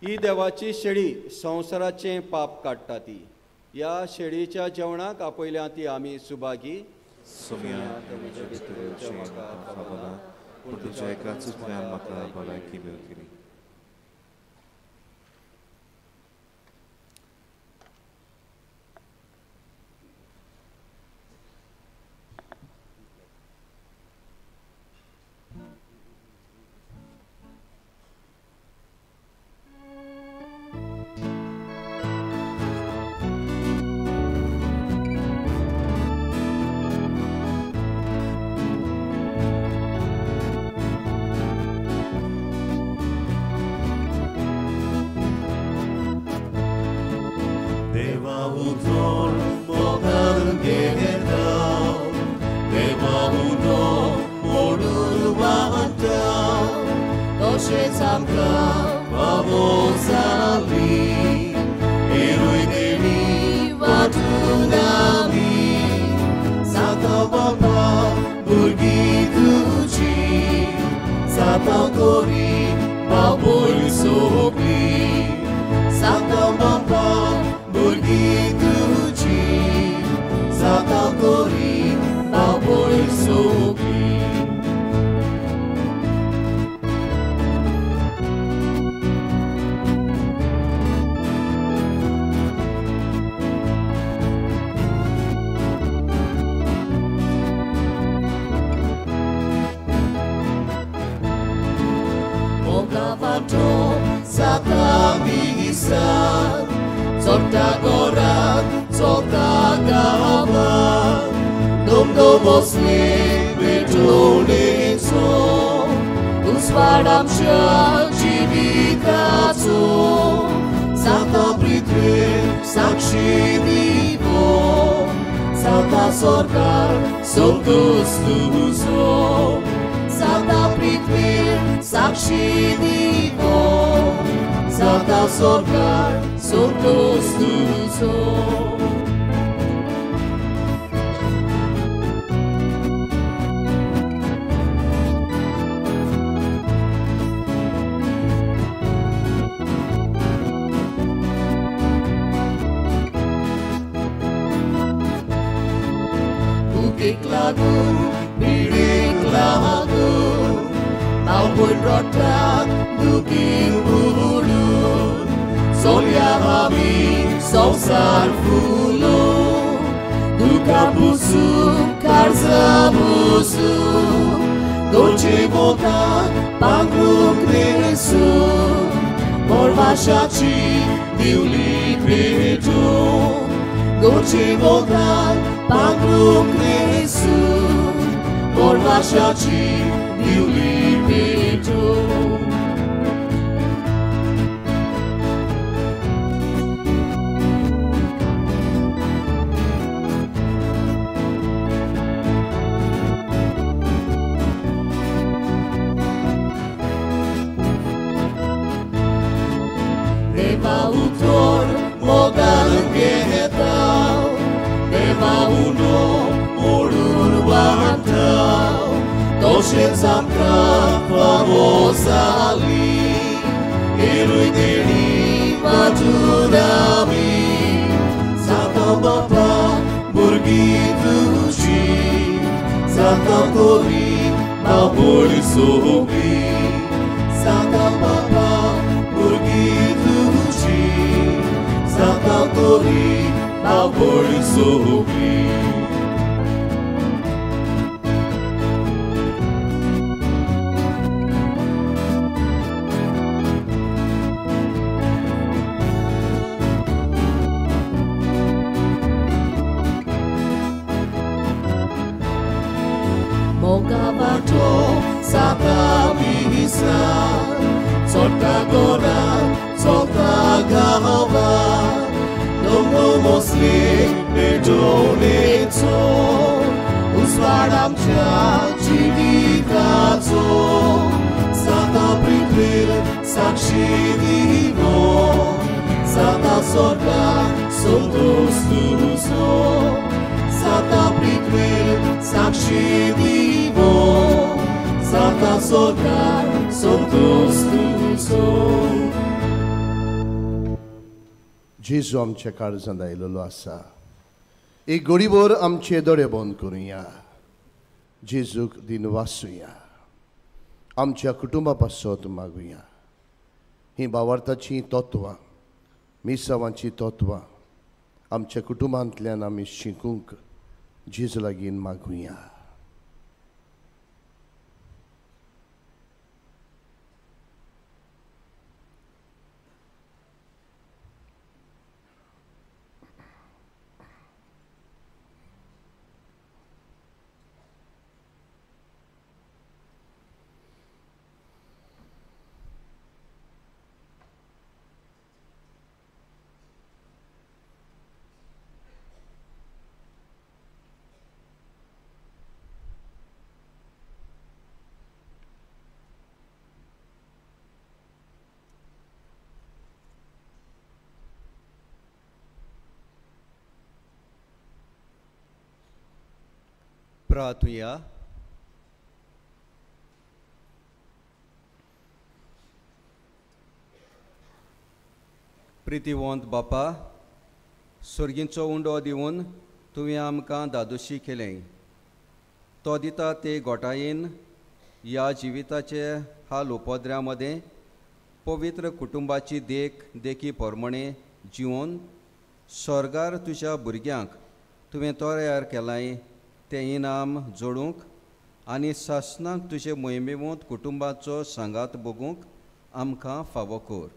S4: ही देवाची शेळी संवसाराचें पाप काडटा ती. ह्या शेळीच्या जेवणाक आपयल्या ती आमी सुभागी.
S6: पूण तुज्या एकाचुतल्यान म्हाका भलायकी मेळटली.
S3: wantał, to się zamknął, pomozali, i ruinili watunami, za tobą Pan, burgi tuci, za to gori, babul sobli, za tobą Pan, burgi tuci, za to gori, babul sobli. Mogawato Satabisan Zorta Gorat Zorta Gawan Domdomosle Betolezzo Uspadamsha Jivitazo Sata Pritve Sakshi Divo Sata Sorkar Sorgostuzo Sata Pritve Sakshi Divo Sata Sorkar Sorgostuzo Bukit Lagun, Birik Lagun Maupun rotak, dukin bulun Solya hami, sausar fulun Duka busuk, karza busuk Dolce votan, pangruk nesun Morvașaci, diuli petun Dolce votan, pangruk nesun Morvașaci, diuli petun Deva utor, mogal închehetau Deva uno, morul wantau Toșe zamka, famosali Erui deli, maturami Sata bapa, burgituși Sata gori, baboli sobi Sata bapa, burgituși Sata gori, baboli sobi Mogawato Satabisan Zorta Goran, Zorta Gawan Domdomosle Betolezzo Uspadamsha Jivitazo Sata Pritve Sakshi Divo Sata Sorkar Sorgostuzo Sata Pritve Sakshi Divo Sata Sorkar Sorgostuzo
S10: जेजू आमच्या काळजांत आयिल्लो आसा एक घडीभर आमचे दोळे बंद करुया जेजूक दिन वाचुया आमच्या कुटुंबा पासत मागुया ही भावार्थाची तत्वां मिसावांची तत्वां आमच्या कुटुंबांतल्यान आमी शिकूंक जेजू लागीं मागुया
S4: प्रार्थुया. प्रितीवंत बापा, सुर्गींचो उंडो दिवन तुवें आमकां दादोशी केलें. तो दिता ते गोठायेन ह्या जिविताचे हाल उपद्र्या मदें पवित्र कुटुंबाची देखी पोरमणे जिवन स्वर्गार तुज्या भुरग्यांक तुवें तयार केलाय तें इनाम जोडूंक आनी सासणाक तुजे मोहिमेवंत कुटुंबाचो सांगात बगूंक आमकां फावो कर.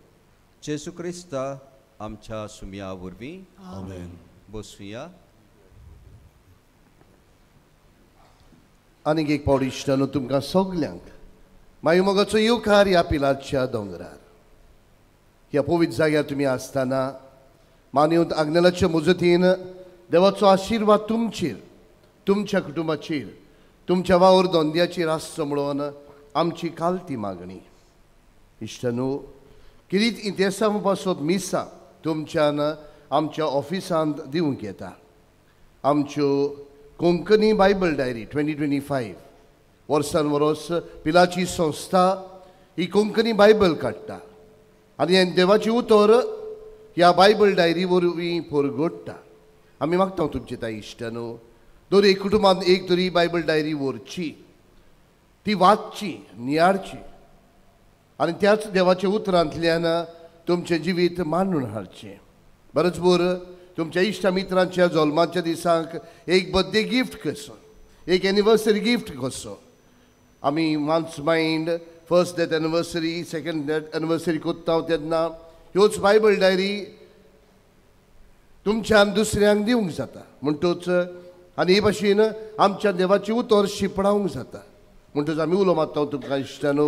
S4: जेजू क्रिस्ता आमच्या सुमया वरवीं.
S6: आमेन.
S4: बसुया.
S10: आनीक एक पावट इश्टानो तुमकां सगल्यांक मागीर मोगाचो येवकार ह्या पिलाच्या दोंगरार. ह्या पवित्र जाग्यार तुमी आसतना मानवंत आग्नेलाच्या मुजतीन देवाचो आशिर्वाद तुमचेर, तुमच्या कुटुंबाचेर, तुमच्या वावर दोंद्याचेर आसचो म्हणून आमची कालती मागणी. इश्टानो, किरीत इतिहासा पासत मिसा तुमच्यान आमच्या ऑफिसांत दिवंक येता. आमच्यो कोंकणी बायबल डायरी 2025 वर्सान वरोस पिलाची संस्था ही कोंकणी बायबल काडटा आनी हें देवाची उतर ह्या बायबल डायरी वरवीं परगडटा. आमी मागता तुमचे ताई इश्टानो, दर एक कुटुंबांत एक तरी बायबल डायरी व्हरची, ती वाचची, नियाडची आनी त्याच देवाच्या उतरांतल्यान तुमचें जिवीत मांडून हाडचें. बरेंच बर तुमच्या इश्टा मित्रांच्या जल्माच्या दिसाक एक बर्थडे गिफ्ट कसो, एक एनिवर्सरी गिफ्ट कसो. आमी month's mind first death anniversary, second death anniversary कोत्ता तेन्ना ह्योच बायबल डायरी तुमच्यान दुसऱ्यांक दिवंक जाता म्हणटूच आनी हे भाशेन आमच्या देवाची उतर शिपडावंक जाता. म्हणटूच आमी उलो मारता तुमकां इश्टानो,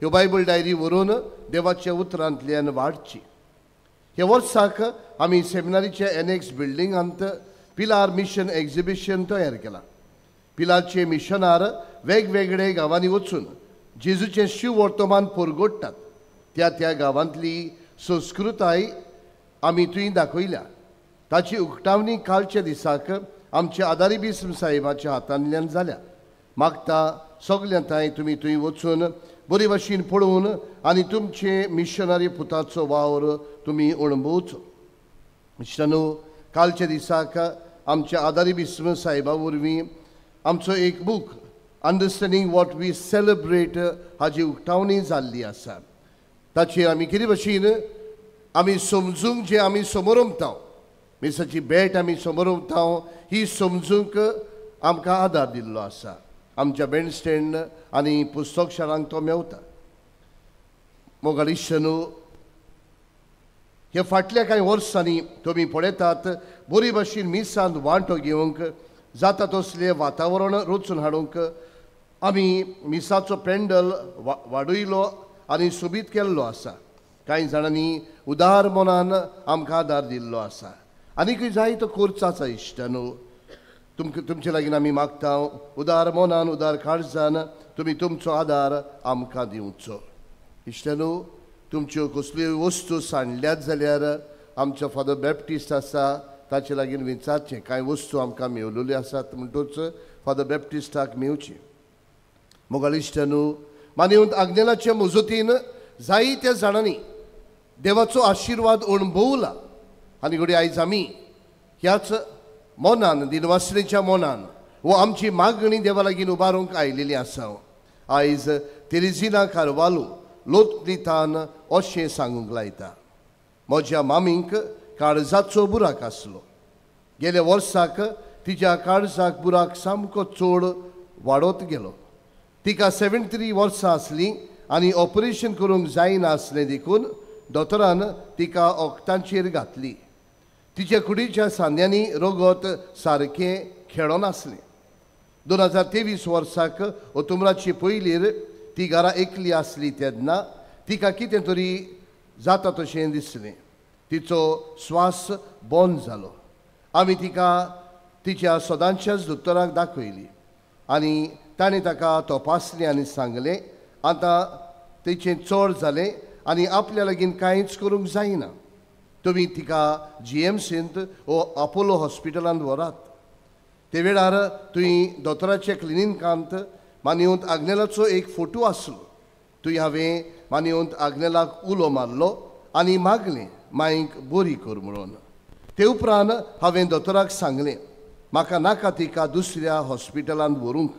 S10: ह्यो बायबल डायरी व्हरून देवाच्या उतरांतल्यान वाडची. ह्या वर्साक आमी सेमिनारीच्या एनेक्स बिल्डिंगांत पिलार मिशन एक्झिबिशन तयार केलां. पिलारचे मिशनार वेगवेगळे गांवांनी वचून जेजूचें शिव वर्तमान परगडटात. त्या गांवांतली संस्कृताय आमी थंय दाखयल्या. ताची उक्तावणी कालच्या दिसाक आमच्या आदारी बिस्म साहेबाच्या हातांतल्यान जाल्या. मागता सगळ्यां थंय तुमी थंय वचून बरे भाशेन पळोवन आनी तुमचे मिशनरी पुताचो वावर तुमी अणभवचो. इश्टानो, कालच्या दिसाक आमच्या आदारी बिस्म साहेबा वरवीं आमचो एक book understanding what we celebrate हाजी उक्तावणी जाल्ली आसा. ताचेर आमी कितें भाशेन आमी समजूंक जे आमी समोर उमताव, मिसाची भेट आमी समोर उमताव, ही समजूंक आमकां आदार दिल्लो आसा. आमच्या बँड स्टँड आनी पुस्तक शाळांक तो मेवता. मोगाळ इश्टानो, हे फाटल्या कांय वर्सांनी तुमी पळयतात बरे भाशेन मिसांत वांटो घेवंक जाता तसलें वातावरण रचून हाडूंक आमी मिसाचो पेंडल वाडयलो आनी सोबीत केल्लो आसा. कांय जाणांनी उदार मनान आमकां आदार दिल्लो आसा. आनीकूय जायतो करचो आसा इश्टानो. तुमचे लागीं आमी मागता उदार मनान, उदार काळजान तुमी तुमचो आदार आमकां दिवचो. इश्टानो, तुमच्यो कसल्योय वस्तू सांडल्यात जाल्यार आमचो फादर बॅप्टिस्ट आसा ताचे लागीं विचारचें. कांय वस्तू आमकां मेवलेल्यो आसात म्हणटूच फादर बॅप्टिस्टाक मेवची. मोगाळ इश्टानो, मानवंत आग्नेलाच्या मुजतीन जायत्या जाणांनी देवाचो आशिर्वाद अणभवला आनी घडये आयज आमी ह्याच मोनान, दिनवासरेच्या मोनान वो आमची मागणी देवा लागीं उबारूंक आयलेली आसा. आयज तेरेजिना कारवालो लोकनितान अशें सांगूंक लायता. म्हज्या मामींक काळजाचो बुराक आसलो. गेल्या वर्साक तिच्या काळजाक बुराक सामको चड वाडत गेलो. तिका 73 वर्सां आसलीं आनी ऑपरेशन करूंक जायना आसलें देखून दोतोरान तिका ओक्तांचेर घातली. तिच्या कुडीच्या सांद्यांनी रगत सारकें खेळो नासलें. 2023 वर्साक ऑक्टोबराचे पयलीर ती घरा एकली आसली तेन्ना तिका कितें तरी जाता तशें दिसलें. तिचो स्वास बंद जालो. आमी तिका तिच्या सदांच्याच दोतोराक दाखयली आनी ताणें ताका तपासलें आनी सांगलें आतां तेचें चड जालें आनी आपल्या लागीं कांयच करूंक जायना. तुमी तिका GMCंत वो आपोलो हॉस्पिटलांत व्हरात. ते वेळार तुवें दोतोराचे क्लिनिकांत मानिवंत आग्नेलाचो एक फोटो आसलो. तुवें हांवें मानिवंत आग्नेलाक उलो मारलो आनी मागलें मांयक बरी कर म्हणून. ते उपरांत हांवें दोतोराक सांगलें म्हाका नाका तिका दुसऱ्या हॉस्पिटलांत व्हरूंक,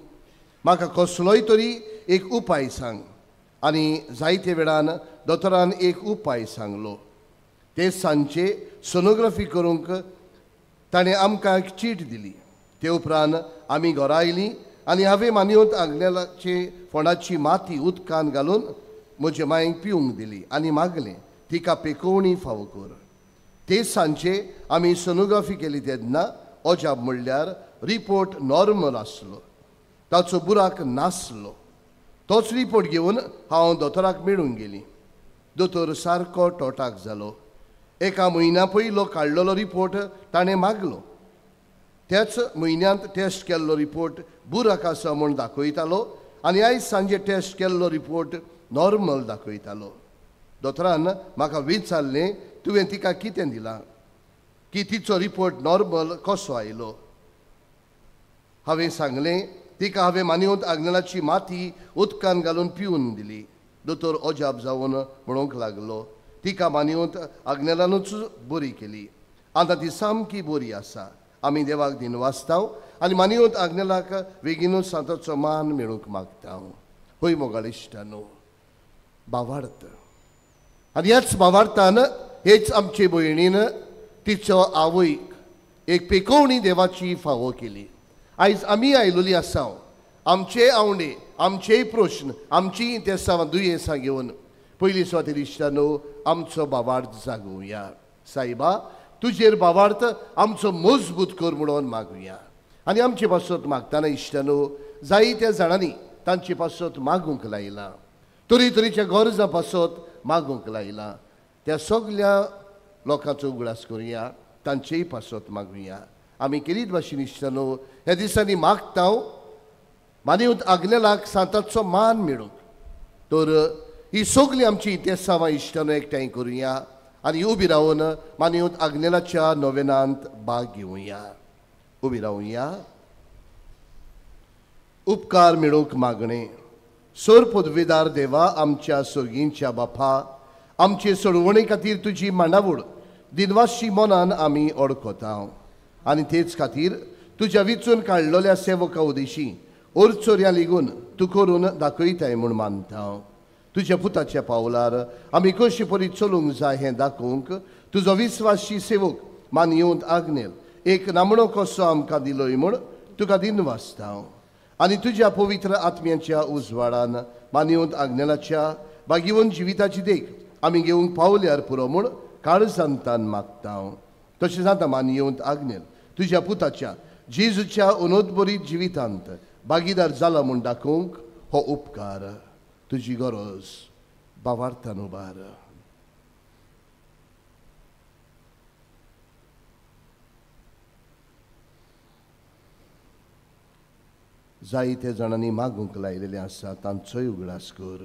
S10: म्हाका कसलोय तरी एक उपाय सांग. आनी जायते वेळान दोतोरान एक उपाय सांगलो. ते सांजचे सोनोग्राफी करूंक ताणें आमकां एक चीट दिली. ते उपरांत आमी घरा आयलीं आनी हांवें मानिवंत आग्नेलाचे फोंडाची माती उदकान घालून म्हजे मांयक पिवंक दिली आनी मागलें तिका पेकोवणी फावो कर. ते सांजचे आमी सोनोग्राफी केली तेन्ना अजाप म्हणल्यार रिपोर्ट नॉर्मल आसलो, ताचो बुराक नासलो. तोच रिपोर्ट घेवन हांव दोतोराक मेळूंक गेली. दोतोर सारको टोटाक जालो. एका म्हयन्या पयलो काडलेलो रिपोर्ट ताणें मागलो. त्याच म्हयन्यांत टेस्ट केल्लो रिपोर्ट बुराक आसा म्हूण दाखयतालो आनी आयज सांजे टेस्ट केल्लो रिपोर्ट नॉर्मल दाखयतालो. दोतोरान म्हाका विचारलें तुवें तिका कितें दिलां, की तिचो रिपोर्ट नॉर्मल कसो आयलो. हांवें सांगलें तिका हांवें मानिवंत आग्नेलाची माती उदकान घालून पिवून दिली. दोतोर अजाप जावन म्हणूंक लागलो तिका मानिवंत आग्नेलानूच बरी केली. आतां ती सामकी बरी आसा. आमी देवाक दिनवासतांव आनी मानिवंत आग्नेलाक बेगीनूच ताचो मान मेळूंक मागता. होय मोगाळ इश्टानो, भावार्थ. आनी ह्याच भावार्थान हेच आमचे भयणीन तिचो आवयक एक पेकोवणी देवाची फावो केली. आयज आमी आयलोली आसा. आमचे आवडे, आमचेय प्रश्न, आमची इंतेसां दुयेंसां घेवन पयली सुवातेर इश्टानो आमचो भावार्थ जागोवया. सायबा तुजेर भावार्थ आमचो मजबूत कर म्हणून मागुया. आनी आमचे पासत मागतना इश्टानो जायत्या जाणांनी तांचे पासत मागूंक लायलां. तरेतरेच्या गरजां पासत मागूंक लायलां. त्या सगळ्या लोकांचो उगडास करुया, तांचेय पासत मागुया. आमी केलीत भाशेन इश्टानो ह्या दिसांनी मागता मानिवंत आग्नेलाक सांताचो मान मेळूंक. तर ही सगळीं आमची इतेसांवां इश्टानो एकठांय करुया आनी उबी रावन मानिवंत आग्नेलाच्या नोवेनांत भाग घेवया. उबी रावया. उपकार मेळूंक मागणें. सोर पदवेदार देवा, आमच्या सर्गींच्या बापा, आमचे सोडवणे खातीर तुजी मांडावळ दिनवाशी मनान आमी ओळखता. आनी तेच खातीर तुज्या विचून काडलेल्या सेवका उदेशी ओरचोऱ्या लेगून तूं करून दाखयताय म्हूण मानता. तुज्या पुताच्या पावलार आमी कशे परी चलूंक जाय हें दाखोवंक तुजो विस्वासी सेवक मानिवंत आग्नेल एक नामणो कसो आमकां दिलोय म्हूण तुका दिनवासता. आनी तुज्या पवित्र आत्म्याच्या उजवाडान मानिवंत आग्नेलाच्या बागिवंत जिविताची देख आमी घेवंक पावल्यार पुरो म्हूण काळजांतान मागता. तशेंच आतां मानिवंत आग्नेल तुज्या पुताच्या जेजूच्या अनोदबरीत जिवितांत भागीदार जाला म्हूण दाखोवंक हो उपकार तुजी गरज भावार्थान उबार. जायते जाणांनी मागूंक लायलेले आसा तांचोय उगडास कर.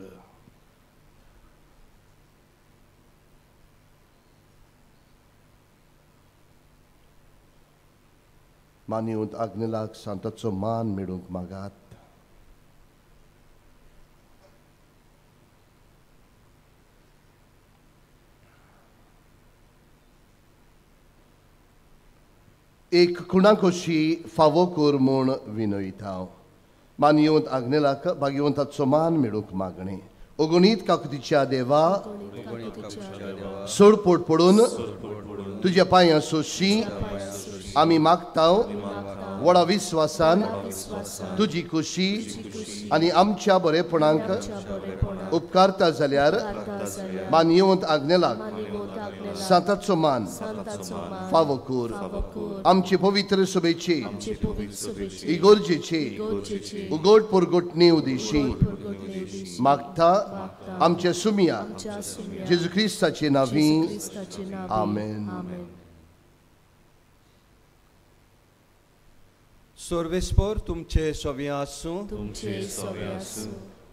S10: मानिवंत आग्नेलाक सांताचो मान मेळूंक मागात. एक खुणा कशी फावो कर म्हूण विनयता. मानिवंत आग्नेलाक भाग्यवंताचो मान मेळूंक मागणें. अगणीत काकुतीच्या देवा, सोडपोट पडून तुज्या पांयां सोशी आमी मागता. व्हडा विस्वासान तुजी खुशी आनी आमच्या बरेपणांक उपकारता जाल्यार मानिवंत आग्नेलाक सांताचो मान फावो कर. आमचे पवित्र सभेचे इगोर्जेचे उगोड परगोटणे उदेशी मागता आमच्या सुमिया जेजू क्रिस्ताचे नांवी. आमेन.
S4: सर्वेस्पर तुमचे सोवे आसूं.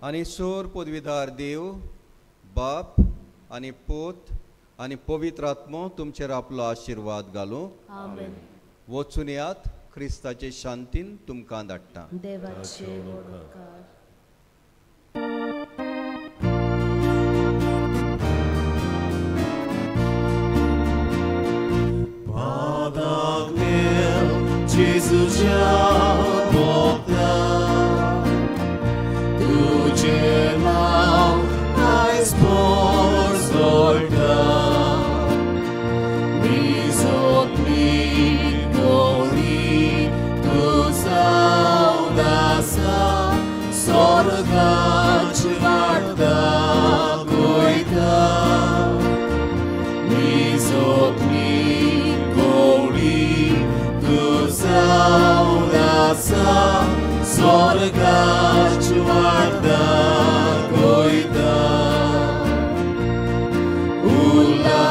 S4: आनी सोर पदवीदार देव, बाप आनी पोत आनी पवित्र आत्मो तुमचेर आपलो आशिर्वाद घालूं. वचून यात. क्रिस्ताचे शांतीन तुमकां धाडटा.
S1: देवाचे उपकार.
S3: Jezusia Boga, Tudzie nam najs porzolda, Mizot mi goli, Tu saudasa, Sorga čvarda gojda, Mizot mi goli, Saudasa, sorga čvarda gojda. Ulla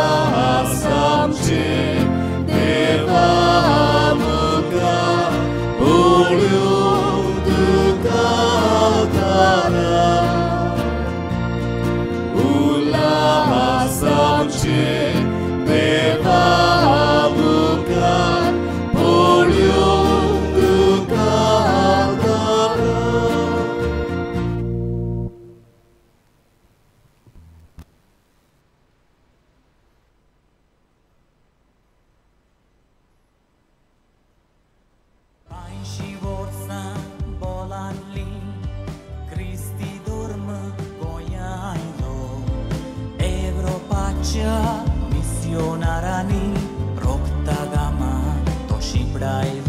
S3: samče deva muka, uljudu katara. Ulla samče deva muka,
S11: Misionarani, rok tagama, to și brai